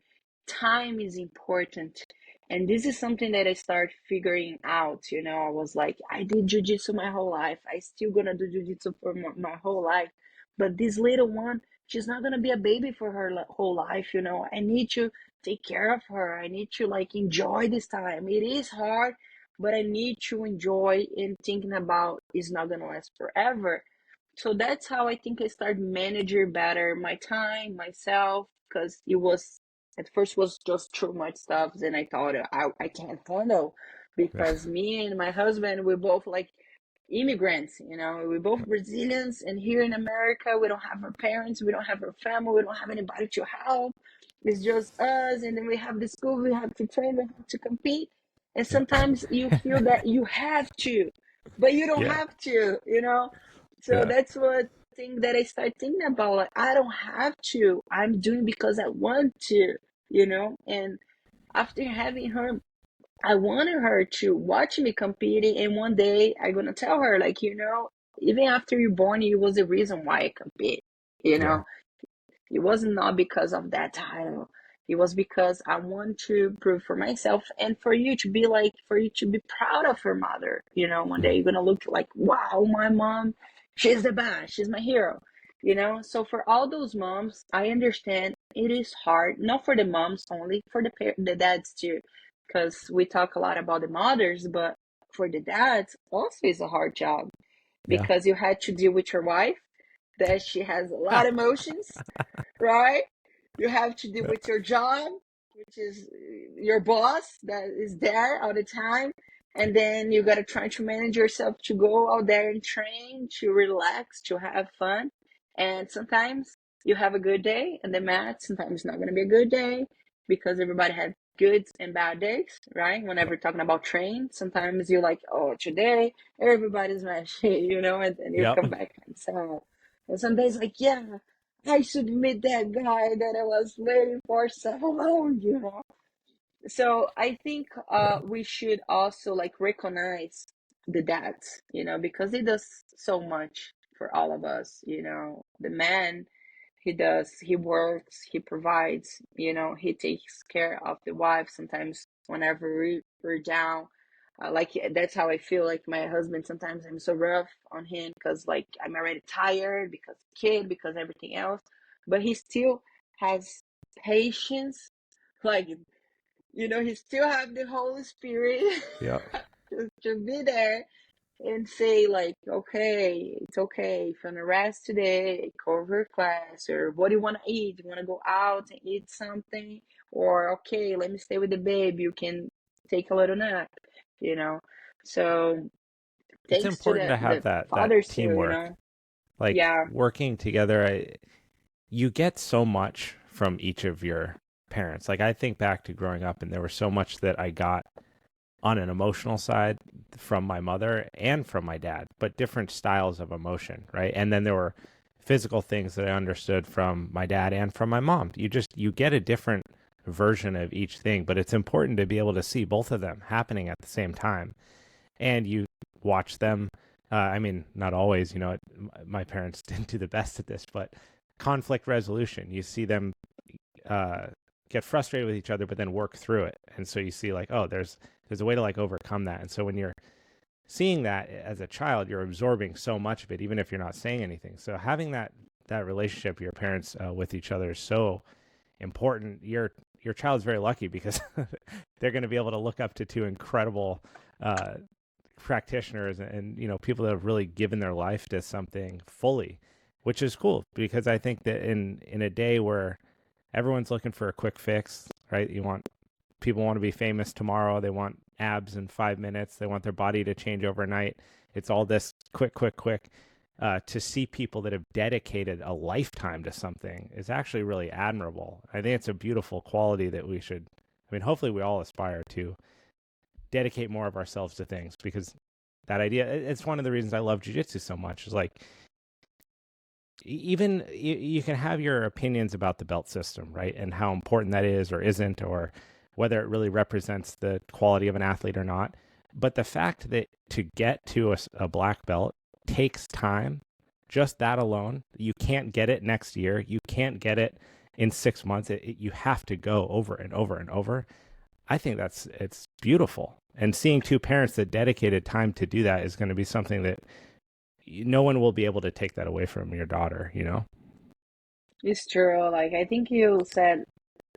S1: Time is important. And this is something that I started figuring out. You know, I was like, I did jujitsu my whole life. I still gonna do jujitsu for my whole life. But this little one, she's not gonna be a baby for her whole life. You know, I need to take care of her. I need to like enjoy this time. It is hard, but I need to enjoy and thinking about it's not gonna last forever So that's how I think I started managing better my time, myself, because it was at first was just too much stuff. Then I thought I can't handle because me and my husband we're both like immigrants, we're both Brazilians, and here in America we don't have our parents, we don't have our family, we don't have anybody to help. It's just us, and then we have the school, we have to train, we have to compete, and
S2: Yeah.
S1: sometimes you feel that you have to, but you don't
S2: Yeah.
S1: have to. So
S2: Yeah.
S1: that's what thing that I start thinking about. Like, I don't have to. I'm doing because I want to. And after having her, I wanted her to watch me competing. And one day I'm gonna tell her, like, even after you're born, it was the reason why I compete. You
S2: Yeah.
S1: know, it was not because of that title. It was because I want to prove for myself and for you to be like, for you to be proud of your mother. One day
S2: Mhm.
S1: you're going to look like, wow, my mom, she's the best. She's my hero. So for all those moms, I understand it is hard, not for the moms only, for the dads too. Because we talk a lot about the mothers, but for the dads, also is a hard job
S2: Yeah.
S1: because you had to deal with your wife, that she has a lot of emotions, right? You have to deal with your job, which is your boss that is there all the time. And then you got to try to manage yourself to go out there and train, to relax, to have fun. And sometimes you have a good day and the match, sometimes it's not going to be a good day because everybody has good and bad days, right? Whenever you're talking about train, sometimes you're like, oh, today everybody's matching, and then you
S2: Yep.
S1: come back and so. And some days like, yeah, I should meet that guy that I was waiting for so long. So I think
S2: Yeah.
S1: we should also like recognize the dads, because he does so much for all of us. The man, he works, he provides, he takes care of the wife sometimes whenever we're down. Like that's how I feel like my husband. Sometimes I'm so rough on him because like I'm already tired because kid, because everything else, but he still has patience. Like he still have the Holy Spirit
S2: Yep.
S1: to be there and say like, okay, it's okay if you want to rest today, cover class, or what do you want to eat? You want to go out and eat something, or okay, let me stay with the babe. You can take a little nap, you know. So
S2: It's
S1: thanks to
S2: important
S1: the
S2: to have
S1: the
S2: that
S1: fathers too,
S2: teamwork. Like
S1: Yeah,
S2: working together, you get so much from each of your parents. Like I think back to growing up and there was so much that I got on an emotional side from my mother and from my dad, but different styles of emotion, right? And then there were physical things that I understood from my dad and from my mom. You get a different version of each thing, but it's important to be able to see both of them happening at the same time. And you watch them. I mean, not always, my parents didn't do the best at this, but conflict resolution, you see them uh, get frustrated with each other, but then work through it. And so you see like, oh, there's a way to like overcome that. And so when you're seeing that as a child, you're absorbing so much of it, even if you're not saying anything. So having that relationship, your parents with each other, is so important. Your child's very lucky because they're going to be able to look up to two incredible uh, practitioners and people that have really given their life to something fully, which is cool because I think that in a day where everyone's looking for a quick fix, right? People want to be famous tomorrow. They want abs in 5 minutes. They want their body to change overnight. It's all this quick, quick, quick. To see people that have dedicated a lifetime to something is actually really admirable. I think it's a beautiful quality that we should, I mean, hopefully we all aspire to dedicate more of ourselves to things because that idea, it's one of the reasons I love jujitsu so much is like, even you can have your opinions about the belt system, right? And how important that is or isn't, or whether it really represents the quality of an athlete or not. But the fact that to get to a black belt takes time, just that alone, you can't get it next year. You can't get it in 6 months. You have to go over and over and over. I think it's beautiful. And seeing two parents that dedicated time to do that is going to be something that no one will be able to take that away from your daughter.
S1: it's true. Like I think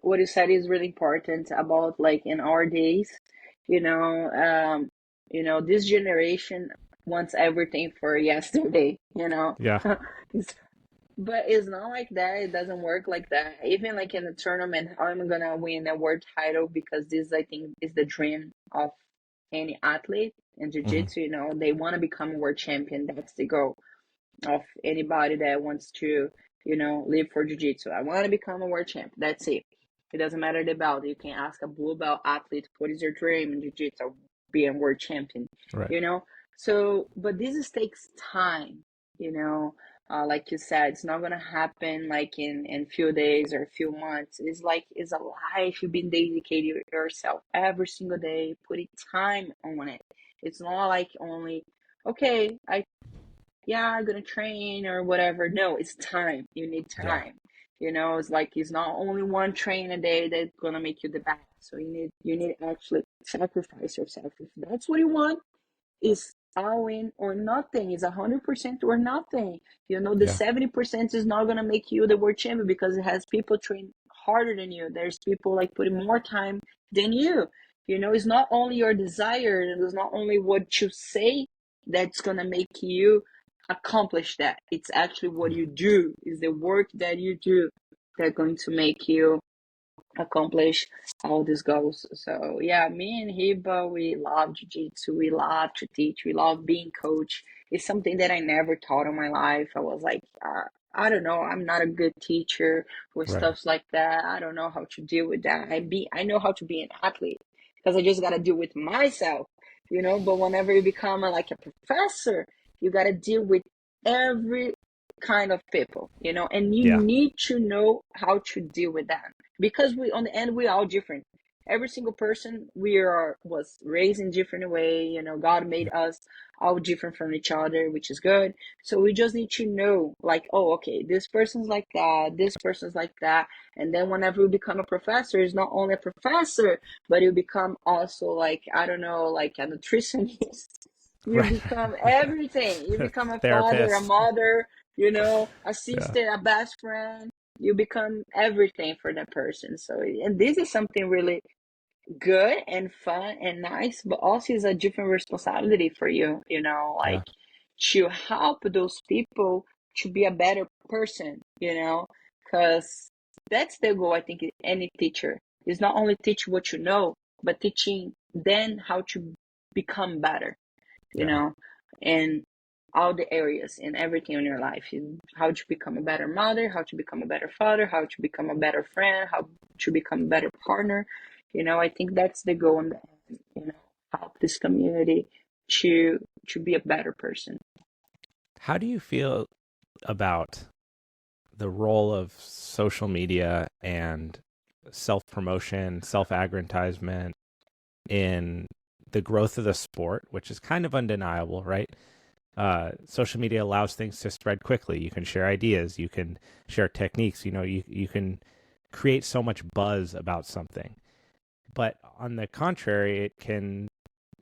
S1: what you said is really important about like in our days, you know, this generation. wants everything for yesterday, you know.
S2: Yeah.
S1: It's- but it's not like that. It doesn't work like that. Even like in a tournament, how am I gonna win a world title? Because this, I think, is the dream of any athlete in
S2: Hmm.
S1: jiu-jitsu. You know, they want to become a world champion. That's the goal of anybody that wants to, live for jiu-jitsu. I want to become a world champ. That's it. It doesn't matter the belt. You can ask a blue belt athlete, what is your dream in jiu-jitsu? Being world champion,
S2: Right.
S1: you know? So, but takes time, like you said, it's not gonna happen like in few days or a few months. It's like it's a life you've been dedicating yourself every single day, putting time on it. It's not like only okay, yeah, I'm gonna train or whatever. No, it's time. You need
S2: Yeah.
S1: time. It's like it's not only one train a day that's gonna make you the best. So you need to actually sacrifice yourself. If that's what you want, is all in or nothing. It's 100% or nothing. The
S2: Yeah.
S1: 70% is not gonna make you the world champion because it has people train harder than you. There's people like putting more time than you. It's not only your desire, it's not only what you say that's gonna make you accomplish that. It's actually what you do, is the work that you do that's going to make you accomplish all these goals. So yeah, me and Hiba, we love jiu-jitsu, we love to teach, we love being coach. It's something that I never taught in my life. I was like, I don't know, I'm not a good teacher with
S2: Right.
S1: stuff like that. I don't know how to deal with that. I know how to be an athlete because I just got to deal with myself, but whenever you become like a professor, you got to deal with every kind of people, and you
S2: Yeah.
S1: need to know how to deal with that because we on the end we're all different. Every single person was raised in different way. God made us all different from each other, which is good. So we just need to know, like, oh, okay, this person's like that, this person's like that. And then whenever you become a professor, it's not only a professor, but you become also like, I don't know, like a nutritionist. You
S2: Right.
S1: become everything. You become a father, a
S2: Therapist.
S1: mother, a
S2: Yeah.
S1: sister, a best friend. You become everything for that person. So, and this is something really good and fun and nice, but also is a different responsibility for you,
S2: Yeah.
S1: like to help those people to be a better person, because that's the goal. I think any teacher is not only teach what you know, but teaching then how to become better, you
S2: Yeah.
S1: know, in all the areas in everything in your life. How to become a better mother, how to become a better father, how to become a better friend, how to become a better partner. I think that's the goal in the end, help this community to be a better person.
S2: How do you feel about the role of social media and self promotion, self aggrandizement in the growth of the sport, which is kind of undeniable, right? Social media allows things to spread quickly. You can share ideas, you can share techniques, you can create so much buzz about something. But on the contrary, it can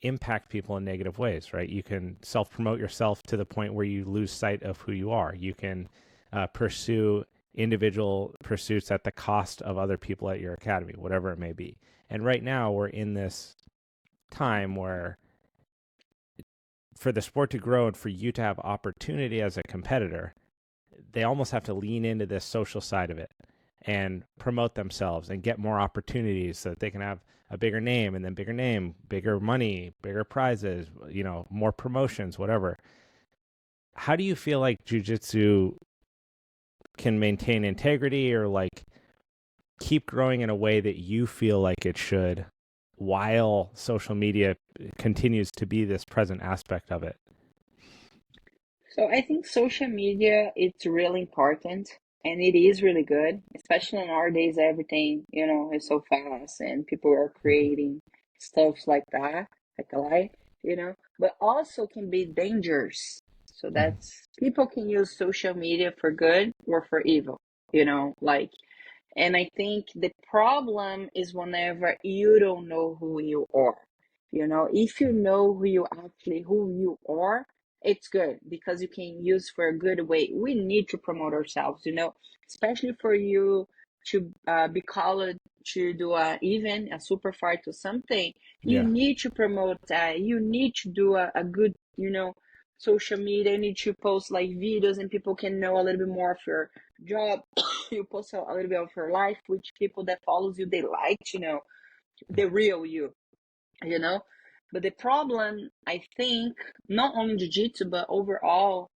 S2: impact people in negative ways, right? You can self promote yourself to the point where you lose sight of who you are. You can pursue individual pursuits at the cost of other people at your academy, whatever it may be. And right now, we're in this time where for the sport to grow and for you to have opportunity as a competitor, they almost have to lean into this social side of it and promote themselves and get more opportunities so that they can have a bigger name and then bigger name, bigger money, bigger prizes, more promotions, whatever. How do you feel like jiu-jitsu can maintain integrity or like keep growing in a way that you feel like it should while social media continues to be this present aspect of it?
S1: So I think social media it's really important and it is really good, especially nowadays everything, is so fast and people are creating stuff like that, like a life, but also can be dangerous. So
S2: Mhm.
S1: that's people can use social media for good or for evil, like, and I think the problem is whenever you don't know who you are. If you know who you are, it's good because you can use for a good way. We need to promote ourselves, especially for you to be called to do a super fight or something. You
S2: Yeah.
S1: need to promote that. You need to do a good, social media. You need to post like videos and people can know a little bit more of your job. You post a little bit of your life, which people that follows you, they like to know the real you know. But the problem, I think, not only jiu-jitsu, but overall,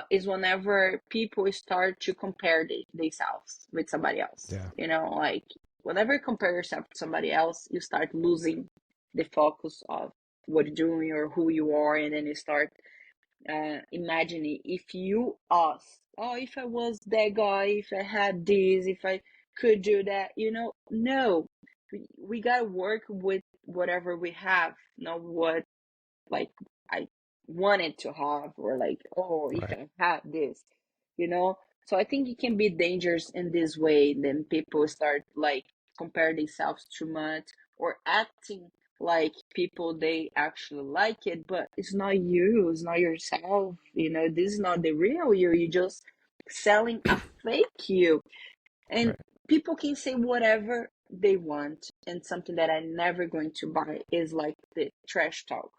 S1: is whenever people start to compare themselves with somebody else.
S2: Yeah.
S1: You know, like whenever you compare yourself to somebody else, you start losing the focus of what you're doing or who you are, and then you start imagining if you ask, oh, if I was that guy, if I had this, if I could do that, you know, no, we gotta work with whatever we have, not what like I wanted to have, or like, oh, if
S2: Right.
S1: I had this, you know. So I think it can be dangerous in this way. Then people start like compare themselves too much or acting like people they actually like it, but it's not you, it's not yourself. You know, this is not the real you. You're just selling a fake you, and
S2: Right.
S1: people can say whatever they want. And something that I'm never going to buy is like the trash talk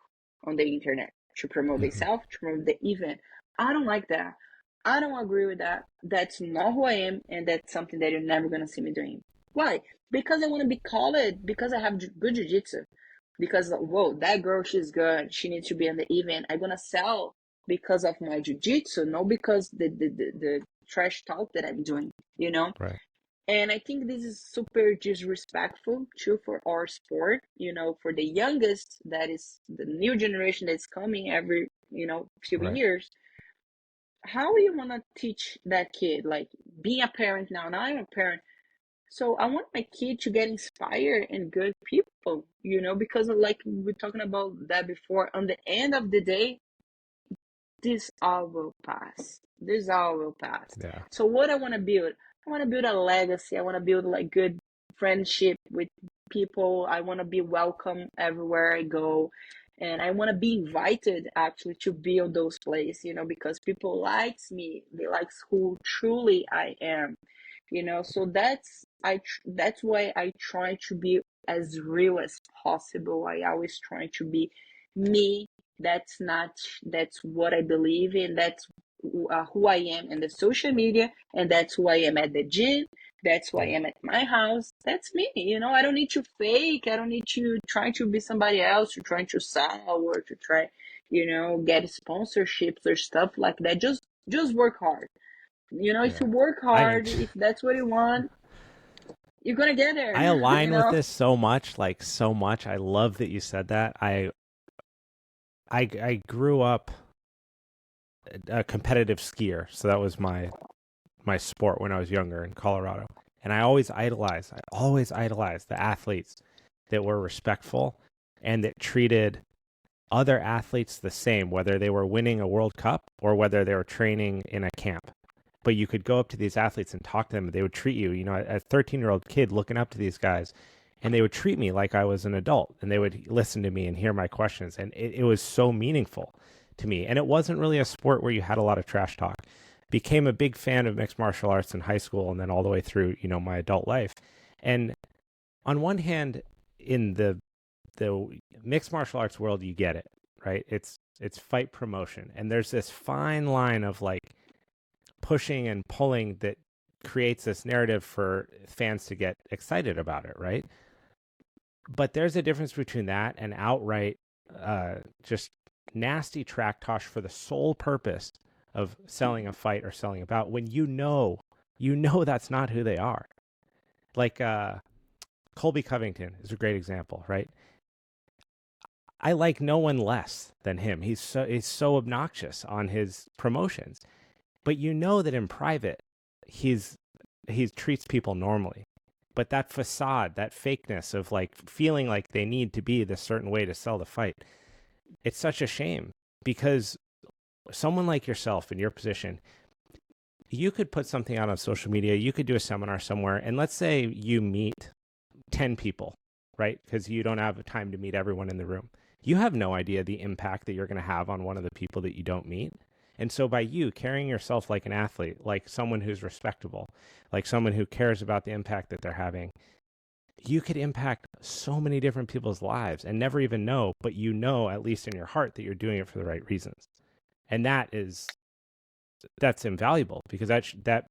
S1: on the internet to promote
S2: Hmm.
S1: themselves, to promote the event. I don't like that. I don't agree with that. That's not who I am, and that's something that you're never gonna see me doing. Why? Because I want to be called, because I have good jiu-jitsu, because whoa, that girl, she's good, she needs to be in the event. I'm gonna sell because of my jiu-jitsu, not because the trash talk that I'm doing, you know.
S2: Right.
S1: And I think this is super disrespectful too for our sport, you know, for the youngest, that is the new generation that's coming every, you know, few
S2: Right.
S1: years. How you want to teach that kid? Like being a parent now I'm a parent. So I want my kid to get inspired and good people, you know, because like we're talking about that before, on the end of the day, this all will pass. This all will pass.
S2: Yeah.
S1: So what I want to build, I want to build a legacy. I want to build like good friendship with people. I want to be welcome everywhere I go. And I want to be invited actually to build those places, you know, because people likes me. They likes who truly I am, you know. So that's why I try to be as real as possible. I always try to be me. That's not, that's what I believe in. That's who I am in the social media, and that's who I am at the gym. That's who I
S2: Yeah.
S1: am at my house. That's me. You know, I don't need to fake. I don't need to try to be somebody else, to try to sell, or to try, you know, get sponsorships or stuff like that. Just work hard. You know, if
S2: Yeah.
S1: you work
S2: I mean,
S1: hard, if that's what you want, you're gonna get there.
S2: I
S1: You
S2: align with
S1: know.
S2: this so much, like so much. I love that you said that. I grew up a competitive skier, so that was my sport when I was younger in Colorado. And I always idolized the athletes that were respectful and that treated other athletes the same, whether they were winning a World Cup or whether they were training in a camp. But you could go up to these athletes and talk to them. They would treat you, you know, a 13-year-old kid looking up to these guys, and they would treat me like I was an adult, and they would listen to me and hear my questions. And it was so meaningful to me. And it wasn't really a sport where you had a lot of trash talk. Became a big fan of mixed martial arts in high school and then all the way through, you know, my adult life. And on one hand, in the mixed martial arts world, you get it, right? It's fight promotion, and there's this fine line of like pushing and pulling that creates this narrative for fans to get excited about it, right? But there's a difference between that and outright just nasty track talk for the sole purpose of selling a fight or selling a bout when you know that's not who they are. Like Colby Covington is a great example, right? I like no one less than him. He's so obnoxious on his promotions, but you know that in private, he treats people normally. But that facade, that fakeness of like feeling like they need to be this certain way to sell the fight, it's such a shame because someone like yourself in your position, you could put something out on social media, you could do a seminar somewhere, and let's say you meet 10 people, right? Because you don't have time to meet everyone in the room. You have no idea the impact that you're going to have on one of the people that you don't meet. And so by you carrying yourself like an athlete, like someone who's respectable, like someone who cares about the impact that they're having, you could impact so many different people's lives and never even know, but you know, at least in your heart, that you're doing it for the right reasons. And that's invaluable, because that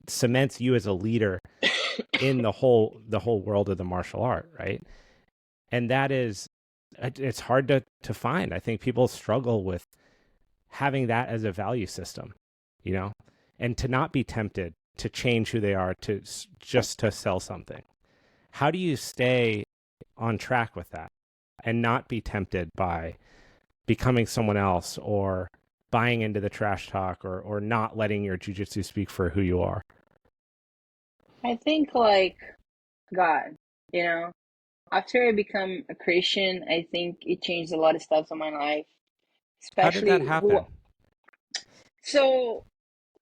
S2: cements you as a leader in the whole world of the martial art, right? And that is, it's hard to find. I think people struggle with having that as a value system, you know, and to not be tempted to change who they are to just to sell something. How do you stay on track with that and not be tempted by becoming someone else, or buying into the trash talk, or not letting your jujitsu speak for who you are?
S1: I think like God, you know, after I become a Christian, I think it changed a lot of stuff in my life,
S2: How did that
S1: especially who.
S2: happen?
S1: So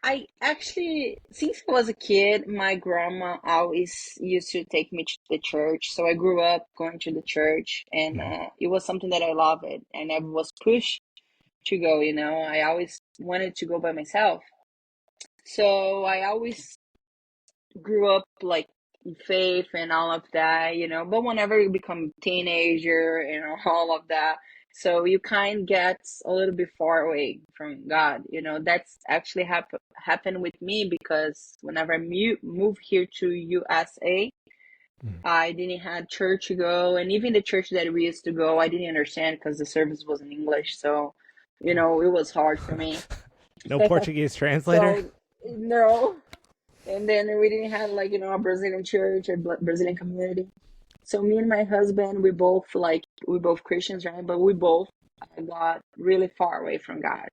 S1: I actually, since I was a kid, my grandma always used to take me to the church. So I grew up going to the church, and
S2: Mhm.
S1: it was something that I loved. I never was pushed to go, you know. I always wanted to go by myself. So I always grew up like in faith and all of that, you know. But whenever you become a teenager and all of that, so you kind gets a little bit far away from God, you know. That's actually happened with me, because whenever I moved here to USA,
S2: Mhm.
S1: I didn't have church to go, and even the church that we used to go, I didn't understand because the service was in English, so you know it was hard for me.
S2: No Portuguese translator?
S1: So no, and then we didn't have like, you know, a Brazilian church, a Brazilian community. So me and my husband, we both Christians, right? But we both got really far away from God.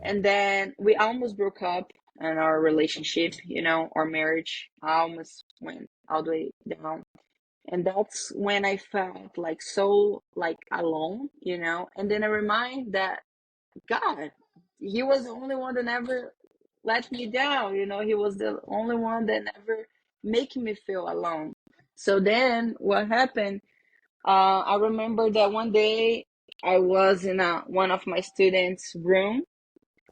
S1: And then we almost broke up in our relationship, you know, our marriage almost went all the way down. And that's when I felt like so like alone, you know. And then I remind that God, He was the only one that never let me down. You know, He was the only one that never make me feel alone. So then what happened? I remember that one day I was in one of my students' room,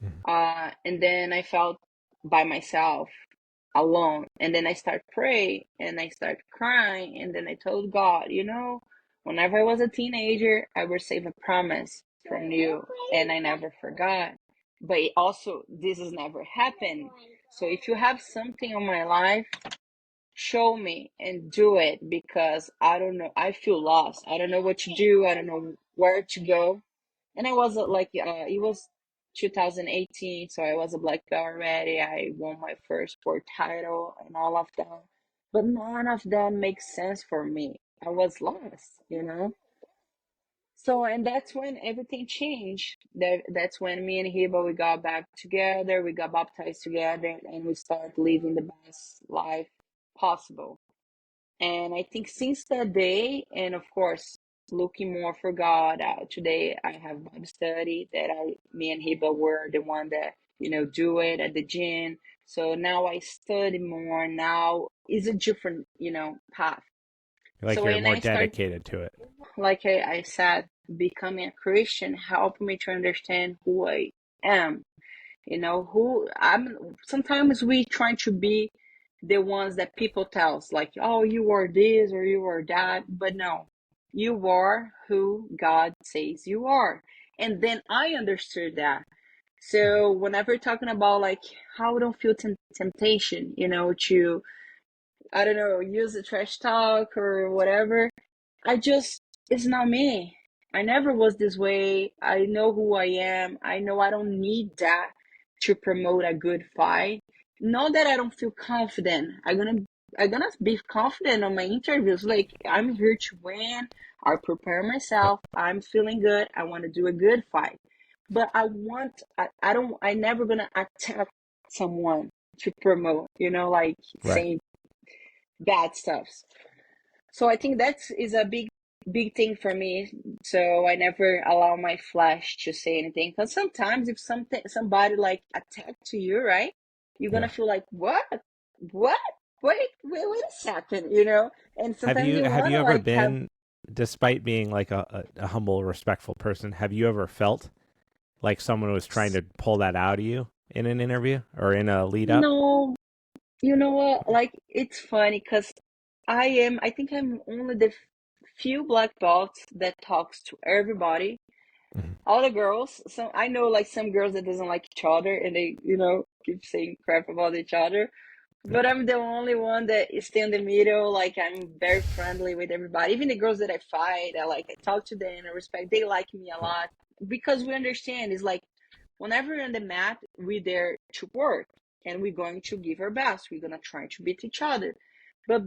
S2: Mhm.
S1: and then I felt by myself alone. And then I start praying and I start crying. And then I told God, you know, whenever I was a teenager, I received a promise from you and I never forgot. But it also, this has never happened. So if you have something on my life, show me and do it, because I don't know. I feel lost. I don't know what to do. I don't know where to go. And I was it was 2018, so I was a black belt already. I won my first sport title and all of that, but none of that makes sense for me. I was lost, you know. So, and that's when everything changed. That's when me and Hiba, we got back together, we got baptized together, and we started living the best life possible. And I think since that day, and of course, looking more for God, today I have Bible study that me and Hiba were the one that, you know, do it at the gym. So now I study more. Now is a different, you know, path.
S2: Like
S1: So
S2: you're
S1: when
S2: more
S1: I start,
S2: dedicated to it.
S1: like I said, becoming a Christian helped me to understand who I am, you know, who I'm. Sometimes we try to be the ones that people tell us, like, oh, you are this or you are that, but no, you are who God says you are. And then I understood that. So whenever we're talking about like how we don't feel temptation, you know, to, I don't know, use the trash talk or whatever, I just, it's not me. I never was this way. I know who I am. I know I don't need that to promote a good fight. Not that I don't feel confident. I'm gonna be confident on my interviews. Like, I'm here to win. I prepare
S2: Yep.
S1: myself. I'm feeling good. I want to do a good fight. But I don't, I never gonna attack someone to promote, you know, like
S2: Right.
S1: saying bad stuff. So I think that is a big thing for me. So I never allow my flesh to say anything. Because sometimes if somebody like attack to you, right? You're gonna
S2: Yeah.
S1: feel like, what, wait a second, you know. And sometimes you
S2: Have you
S1: wanna
S2: ever
S1: like have.
S2: been, despite being like a humble, respectful person, have you ever felt like someone was trying to pull that out of you in an interview or in a lead up?
S1: No, you know what? Like, it's funny because I think I'm only the few black belts that talks to everybody,
S2: Mhm.
S1: all the girls. So I know like some girls that doesn't like each other and they, keep saying crap about each other. But
S2: Yeah.
S1: I'm the only one that stay in the middle. Like I'm very friendly with everybody. Even the girls that I fight, I talk to them, I respect. They like me a lot because we understand. It's like whenever we're on the mat, we're there to work and we're going to give our best. We're gonna try to beat each other. But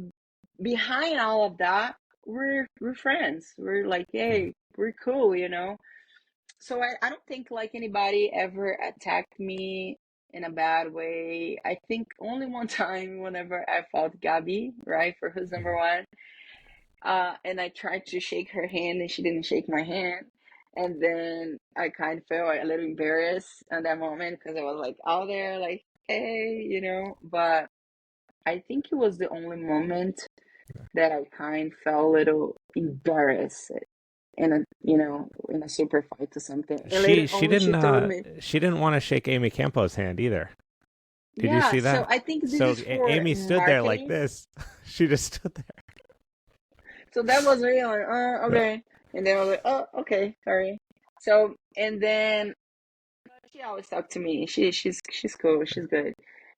S1: behind all of that, we're friends. We're like,
S2: Yeah.
S1: hey, we're cool. So I don't think like anybody ever attacked me in a bad way. I think only one time whenever I fought Gabby, right, for who's number
S2: Mhm.
S1: one. And I tried to shake her hand and she didn't shake my hand. And then I kind of felt a little embarrassed at that moment because I was like out there, like, hey. But I think it was the only moment that I kind of felt a little embarrassed in a super fight or something. And later
S2: She
S1: on,
S2: didn't
S1: she told me,
S2: she didn't want to shake Amy Campo's hand either. Did you
S1: yeah.
S2: see
S1: So
S2: that?
S1: I think this
S2: So
S1: is for
S2: Amy stood there like
S1: marketing.
S2: this. She just stood
S1: So that was really like,
S2: there.
S1: okay. And then I was like, oh, okay, sorry. So and then she always talked to me. She's cool. She's good.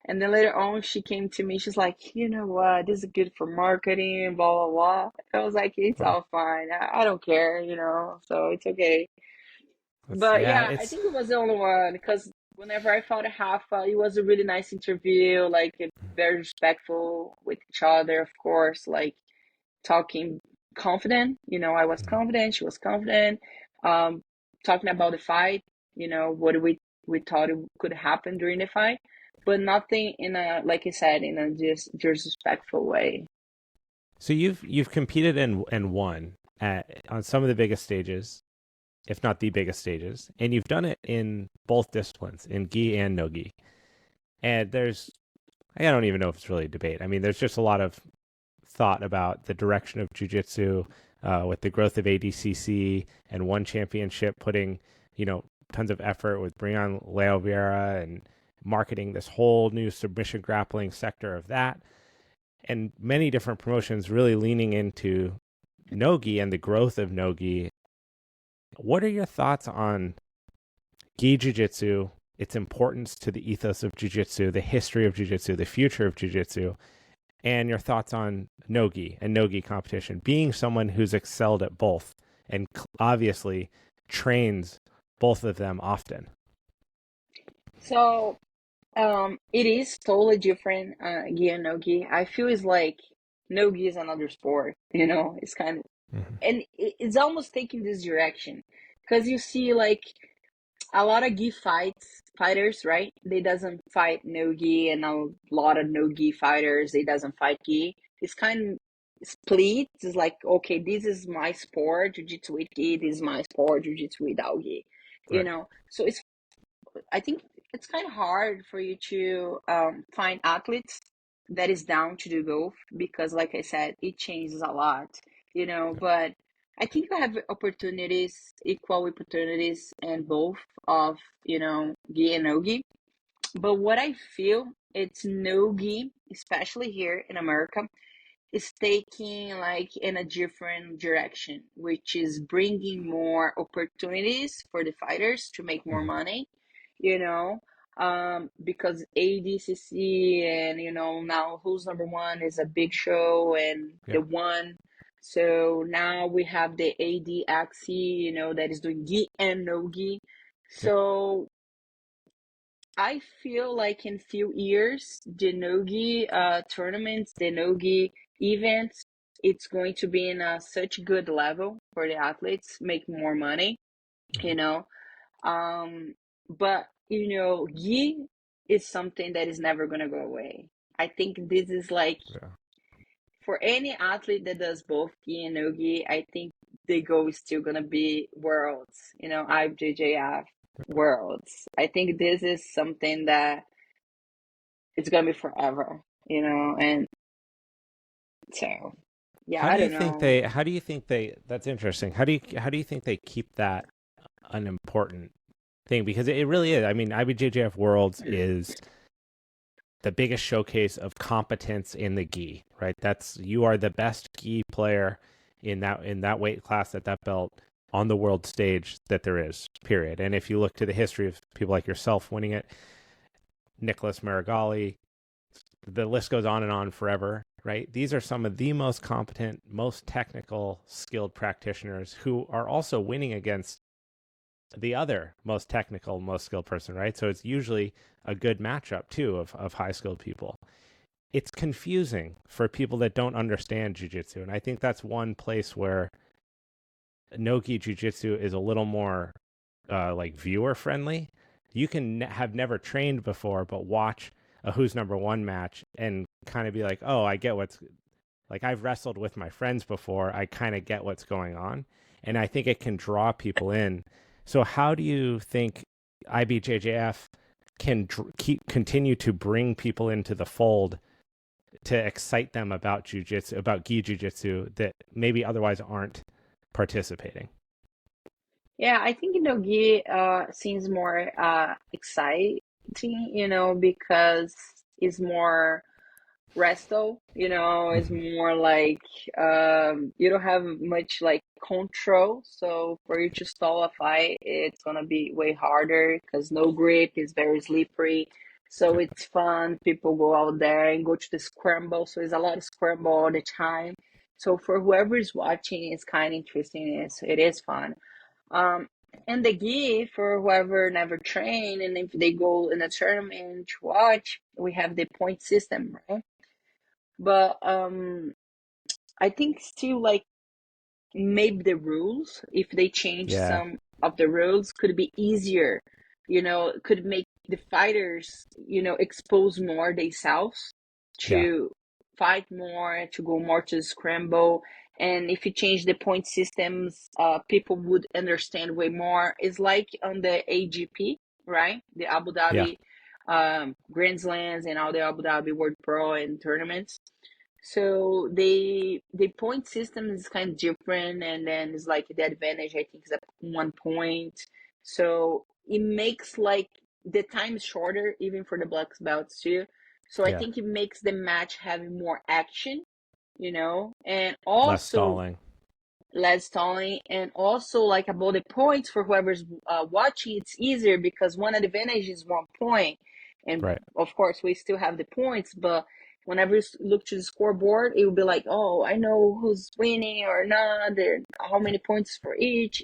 S1: And then later on, she came to me. She's like, you know what? This is good for marketing. Blah blah blah. I was like, it's
S2: Yeah.
S1: all fine. I don't care. So it's okay.
S2: That's,
S1: But
S2: yeah,
S1: yeah, I
S2: it's
S1: think it was the only one because whenever I fought Rafa, it was a really nice interview. Like very respectful with each other, of course. Like talking confident. I was confident. She was confident. Um, Talking about the fight. What we thought it could happen during the fight, but nothing in a like I said in a just disrespectful way.
S2: so you've competed and won on some of the biggest stages, if not the biggest stages, and you've done it in both disciplines, in Gi and NoGi. And I don't even know if it's really a debate. I mean, there's just a lot of thought about the direction of jujitsu with the growth of ADCC and one championship putting, tons of effort with bringing on Leo Vieira and marketing this whole new submission grappling sector of that, and many different promotions really leaning into NoGi and the growth of NoGi. What are your thoughts on Gi Jiu-Jitsu, its importance to the ethos of Jiu-Jitsu, the history of Jiu-Jitsu, the future of Jiu-Jitsu, and your thoughts on NoGi and NoGi competition, being someone who's excelled at both and obviously trains both of them often?
S1: So it is totally different, gi and no-gi. I feel it's like no-gi is another sport, it's kind of,
S2: Mm-hmm.
S1: and it's almost taking this direction because you see like a lot of gi fighters, right? They doesn't fight no-gi, and a lot of no-gi fighters, they doesn't fight gi. It's kind of split. It's like, okay, this is my sport, jiu-jitsu with gi, this is my sport, jiu-jitsu without gi,
S2: Right.
S1: So I think it's kind of hard for you to find athletes that is down to do both because, like I said, it changes a lot. But I think you have opportunities, equal opportunities, in both of gi and nogi. But what I feel it's nogi, especially here in America, is taking like in a different direction, which is bringing more opportunities for the fighters to make more
S2: Mm-hmm.
S1: money, you know, because ADCC and now Who's Number One is a big show and
S2: Yeah.
S1: the one. So now we have the ADXC, that is doing Gi and NoGi.
S2: Yep.
S1: So I feel like in few years, the Nogi tournaments, the Nogi events, it's going to be in a such good level for the athletes, make more money,
S2: Mm-hmm.
S1: you know. Um, but Gi is something that is never gonna go away. I think this is like
S2: Yeah.
S1: for any athlete that does both Gi and Nogi, I think the goal is still gonna be worlds, IBJJF worlds. I think this is something that it's gonna be forever. And so, yeah,
S2: How
S1: I
S2: do you
S1: don't
S2: think
S1: know.
S2: they? How do you think they? That's interesting. How do you think they keep that an important thing? Because it really is. I mean, IBJJF Worlds is the biggest showcase of competence in the gi, right? You are the best gi player in that weight class at that belt on the world stage that there is, period. And if you look to the history of people like yourself winning it, Nicholas Marigali, the list goes on and on forever, right? These are some of the most competent, most technical, skilled practitioners who are also winning against the other most technical, most skilled person, right? So it's usually a good matchup too of high skilled people. It's confusing for people that don't understand jiu-jitsu, and I think that's one place where no-gi jiu-jitsu is a little more like viewer friendly. You can have never trained before, but watch a Who's Number One match and kind of be like, oh, I get what's like. I've wrestled with my friends before. I kind of get what's going on, and I think it can draw people in. So how do you think IBJJF can continue to bring people into the fold to excite them about jiu-jitsu, about gi jiu-jitsu that maybe otherwise aren't participating?
S1: Yeah, I think NoGi seems more exciting, because it's more resto, it's
S2: Mm-hmm.
S1: more like you don't have much like control. So for you to stall a fight, it's gonna be way harder because no grip is very slippery. So
S2: Yep.
S1: it's fun. People go out there and go to the scramble. So it's a lot of scramble all the time. So for whoever is watching, it's kind of interesting. It is fun. Um, and the gi for whoever never trained, and if they go in a tournament to watch, we have the point system, right? But I think still like maybe the rules, if they change
S2: Yeah.
S1: some of the rules, could be easier. Could make the fighters, expose more themselves
S2: Yeah.
S1: to fight more, to go more to scramble. And if you change the point systems, people would understand way more. It's like on the AGP, right? The Abu
S2: Yeah.
S1: Dhabi Grand Slams and all the Abu Dhabi World Pro and tournaments. So the point system is kind of different, and then it's like the advantage I think is at 1 point. So it makes like the time shorter even for the black belts too. So I
S2: Yeah.
S1: think it makes the match having more action, and
S2: Less
S1: also
S2: stalling.
S1: less stalling, and also like about the points for whoever's watching, it's easier because one advantage is 1 point, and
S2: Right.
S1: of course we still have the points, but whenever you look to the scoreboard, it will be like, oh, I know who's winning or not, there how many points for each,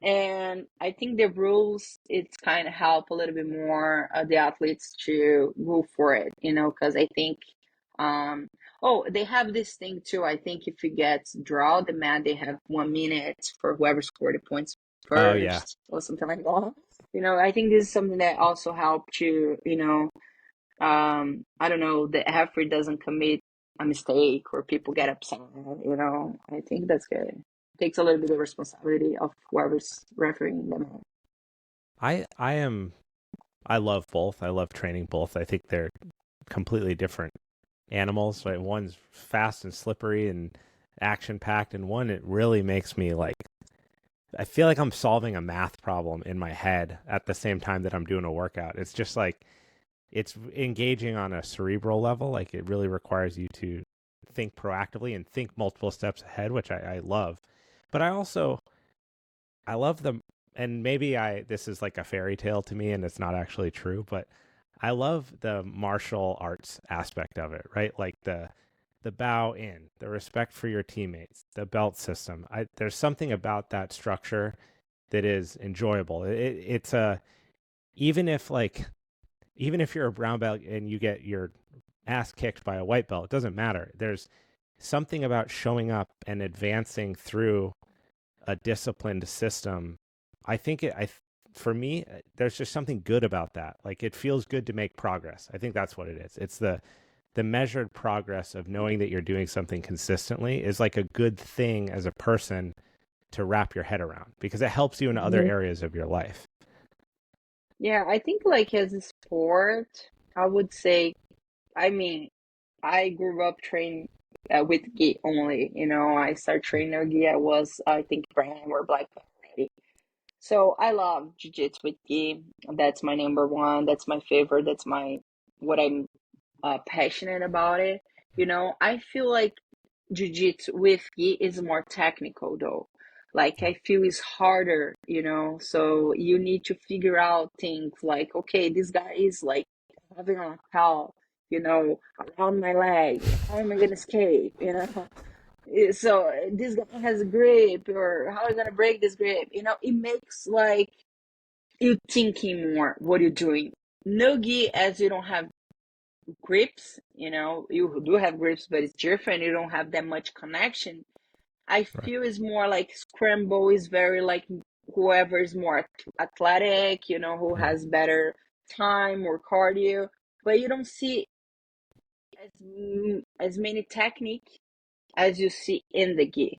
S1: and I think the rules, it's kind of help a little bit more the athletes to go for it, because I think, um, oh, they have this thing too. I think if it gets draw the mat, they have 1 minute for whoever scored the points
S2: Oh yeah.
S1: first or something like that. I think this is something that also help to, I don't know, the referee doesn't commit a mistake or people get upset, I think that's good. Takes a little bit of responsibility of whoever's refereeing them.
S2: I love both. I love training both. I think they're completely different animals. Right? One's fast and slippery and action packed, and one it really makes me like I feel like I'm solving a math problem in my head at the same time that I'm doing a workout. It's just like it's engaging on a cerebral level. Like it really requires you to think proactively and think multiple steps ahead, which I love. But I love them, and maybe this is like a fairy tale to me, and it's not actually true, but I love the martial arts aspect of it, right? Like the bow in, the respect for your teammates, the belt system. There's something about that structure that is enjoyable. It's a even if like even if you're a brown belt and you get your ass kicked by a white belt, it doesn't matter. There's something about showing up and advancing through a disciplined system. I think for me, there's just something good about that. Like it feels good to make progress. I think that's what it is. It's the measured progress of knowing that you're doing something consistently is like a good thing as a person to wrap your head around because it helps you in other
S1: Mhm.
S2: areas of your life.
S1: Yeah, I think like as a sport, I would say, I mean, I grew up training with gi only. I started training no gi. I was, I think, brown or black belt already. So I love jiu-jitsu with gi. That's my number one. That's my favorite. That's my what I'm passionate about it. I feel like jiu-jitsu with gi is more technical though. Like I feel it's harder, so you need to figure out things like, okay, this guy is like having a cow, around my leg. How am I gonna escape? So this guy has a grip, or how are you gonna break this grip? It makes like you thinking more what you're doing. No gi, as you don't have grips, you do have grips, but it's different. You don't have that much connection. I
S2: Right.
S1: feel is more like scramble is very like whoever is more athletic, who
S2: Mm.
S1: has better time or cardio, but you don't see as many technique as you see in the gi.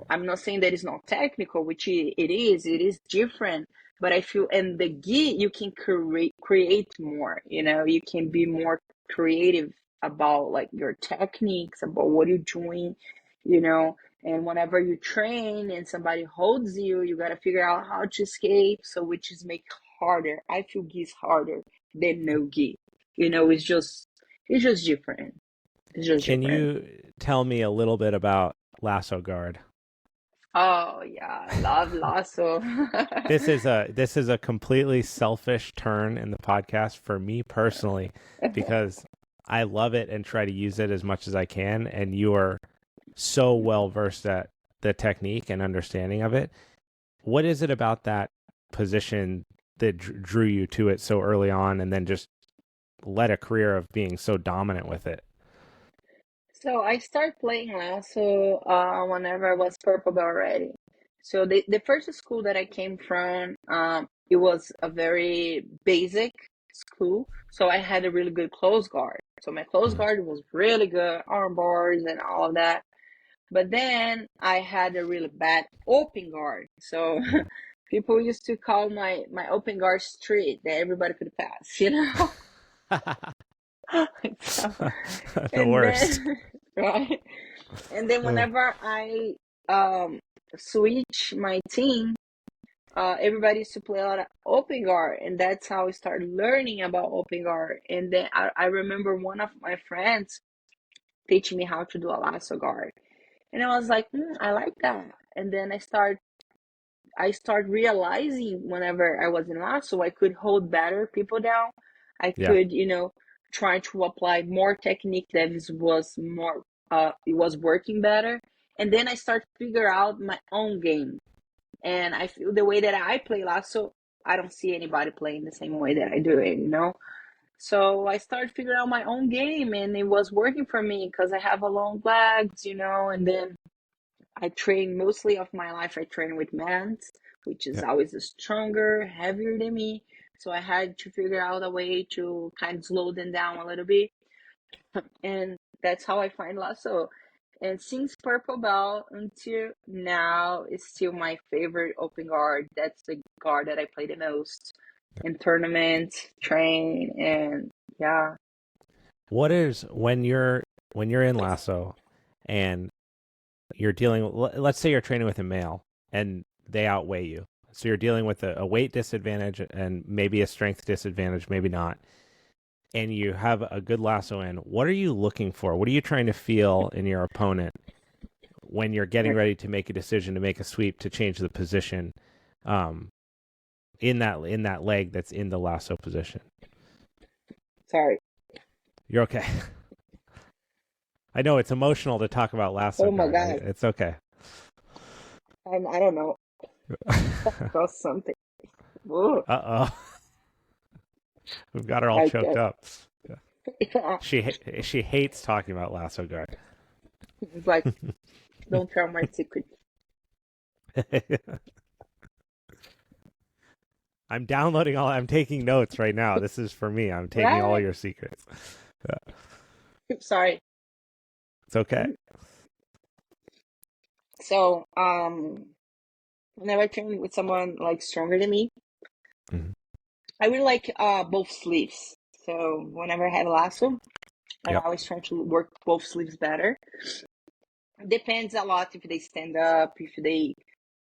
S1: I'm not saying that it's not technical, which it is different, but I feel in the gi you can create more. You can be more creative about like your techniques, about what you're doing, you know. And whenever you train and somebody holds you, you got to figure out how to escape. So which is make harder. I feel gi is harder than no gi. It's just different. It's just
S2: Can
S1: different.
S2: you tell me a little bit about Lasso Guard?
S1: Oh yeah, I love Lasso.
S2: This is a completely selfish turn in the podcast for me personally, because I love it and try to use it as much as I can, and you are so well versed at the technique and understanding of it. What is it about that position that drew you to it so early on, and then just led a career of being so dominant with it?
S1: So I started playing Lasso whenever I was purple belt already. So the first school that I came from, it was a very basic school. So I had a really good close guard. So my close
S2: Mhm.
S1: guard was really good, arm bars and all of that. But then I had a really bad open guard. So people used to call my open guard street that everybody could pass. So,
S2: The
S1: and
S2: worst.
S1: then right. And then
S2: Uh,
S1: whenever I switch my team, everybody used to play a lot of open guard, and that's how I started learning about open guard. And then I remember one of my friends teaching me how to do a lasso guard, and I was like, I like that. And then I start realizing whenever I was in lasso, I could hold better people down. I
S2: yeah.
S1: could, try to apply more technique that was more, it was working better. And then I start to figure out my own game. And I feel the way that I play lasso, I don't see anybody playing the same way that I do it. So I started figuring out my own game, and it was working for me because I have a long legs. And then I train mostly of my life. I train with men, which is
S2: Yeah.
S1: always stronger, heavier than me. So I had to figure out a way to kind of slow them down a little bit, and that's how I find lasso. And since purple belt until now, it's still my favorite open guard. That's the guard that I play the most in tournaments, train, and yeah.
S2: What is when you're in Lasso and you're dealing let's say you're training with a male and they outweigh you. So you're dealing with a weight disadvantage and maybe a strength disadvantage, maybe not. And you have a good lasso in. What are you looking for? What are you trying to feel in your opponent when you're getting ready to make a decision to make a sweep to change the position um, in that leg that's in the lasso position?
S1: Sorry.
S2: You're okay. I know it's emotional to talk about lasso
S1: Oh my
S2: guard.
S1: God.
S2: It's okay.
S1: I don't know. Got something. Ooh,
S2: Uh-oh. We've got her all
S1: I
S2: choked up.
S1: can't.
S2: She hates talking about lasso guard.
S1: It's like, don't tell my secret.
S2: I'm taking notes right now. This is for me. I'm taking all
S1: Right?
S2: your secrets.
S1: Sorry.
S2: It's okay.
S1: So, whenever I train with someone like stronger than me,
S2: Mhm.
S1: I really like both sleeves. So whenever I have a lasso, I
S2: Yep.
S1: always try to work both sleeves better. Depends a lot if they stand up, if they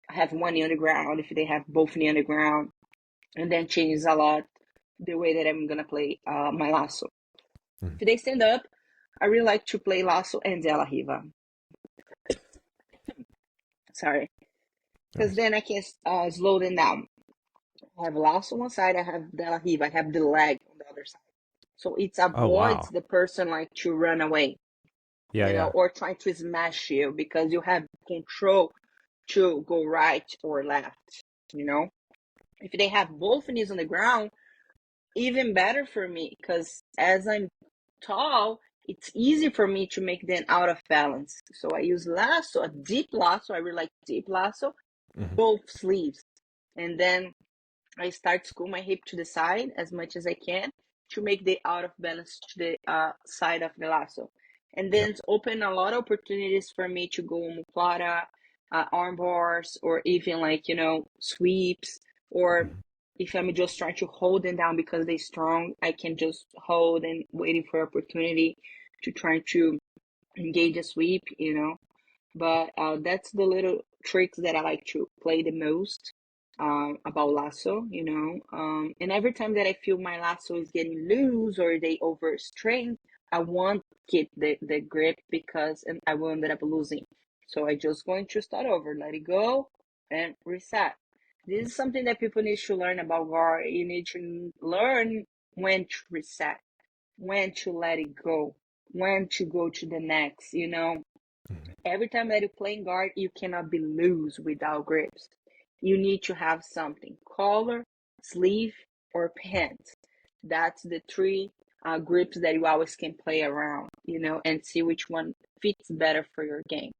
S1: have one knee on the ground, if they have both knee on the ground, and then changes a lot. the way that I'm gonna play my lasso.
S2: Mhm.
S1: If they stand up, I really like to play lasso and de la riva. Sorry, because
S2: Nice.
S1: then I can slow them down. I have lasso on one side, I have de la riva, I have the leg on the other side. So it
S2: Oh,
S1: avoids
S2: wow.
S1: the person like to run away,
S2: Yeah, yeah.
S1: or trying to smash you because you have control to go right or left, you know. If they have both knees on the ground, even better for me because as I'm tall, it's easy for me to make them out of balance. So I use lasso, a deep lasso. I really like deep lasso,
S2: Hmm.
S1: both sleeves. And then I start to scoot my hip to the side as much as I can to make the out of balance to the side of the lasso. And then
S2: Yep.
S1: it's open a lot of opportunities for me to go omoplata, arm bars, or even like, sweeps. Or
S2: Hmm.
S1: if I'm just trying to hold them down because they're strong, I can just hold and waiting for opportunity to try to engage a sweep. But that's the little tricks that I like to play the most about lasso. And every time that I feel my lasso is getting loose or they overstrain, I won't keep the grip because and I will end up losing. So I just going to start over, let it go, and reset. This is something that people need to learn about guard. You need to learn when to reset, when to let it go, when to go to the next.
S2: Hmm.
S1: Every time that you play guard, you cannot be loose without grips. You need to have something collar, sleeve, or pants. That's the three grips that you always can play around, and see which one fits better for your game.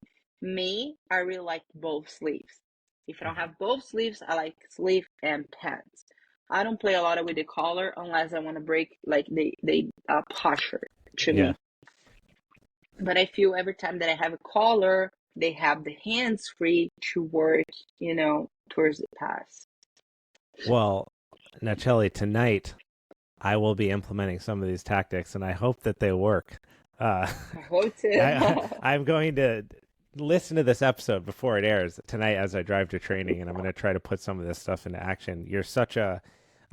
S1: Me, I really like both sleeves. If I don't
S2: Hmm.
S1: have both sleeves, I like sleeve and pants. I don't play a lot with the collar unless I want to break like they posture to
S2: Yeah.
S1: me. But I feel every time that I have a caller, they have the hands free to work, towards the pass.
S2: Well, Nathiely, tonight I will be implementing some of these tactics, and I hope that they work. Uh,
S1: I hope
S2: I,
S1: to.
S2: I'm going to listen to this episode before it airs tonight as I drive to training, and I'm going to try to put some of this stuff into action. You're such a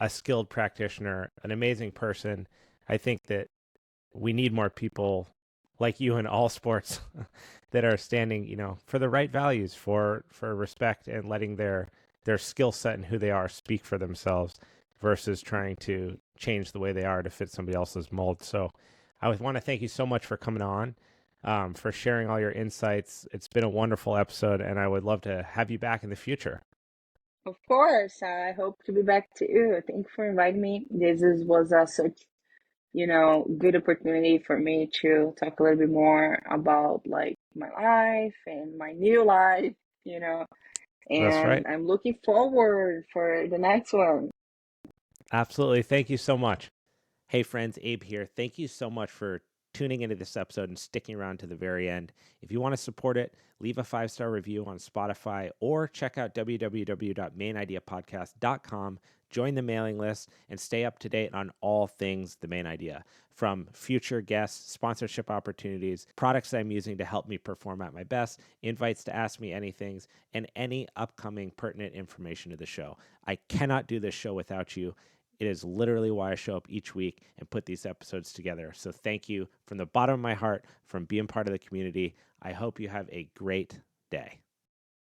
S2: skilled practitioner, an amazing person. I think that we need more people like you in all sports that are standing, for the right values, for respect and letting their skill set and who they are speak for themselves versus trying to change the way they are to fit somebody else's mold. So I would want to thank you so much for coming on, for sharing all your insights. It's been a wonderful episode, and I would love to have you back in the future.
S1: Of course, I hope to be back to you. Thank you for inviting me. Was such good opportunity for me to talk a little bit more about like my life and my new life.
S2: That's right.
S1: And I'm looking forward for the next one.
S2: Absolutely. Thank you so much. Hey, friends, Abe here. Thank you so much for tuning into this episode and sticking around to the very end. If you want to support it, leave a 5-star review on Spotify or check out www.maynideapodcast.com. Join the mailing list and stay up to date on all things The Mayn Idea, from future guests, sponsorship opportunities, products that I'm using to help me perform at my best, invites to ask me anything, and any upcoming pertinent information to the show. I cannot do this show without you. It is literally why I show up each week and put these episodes together. So thank you from the bottom of my heart from being part of the community. I hope you have a great day.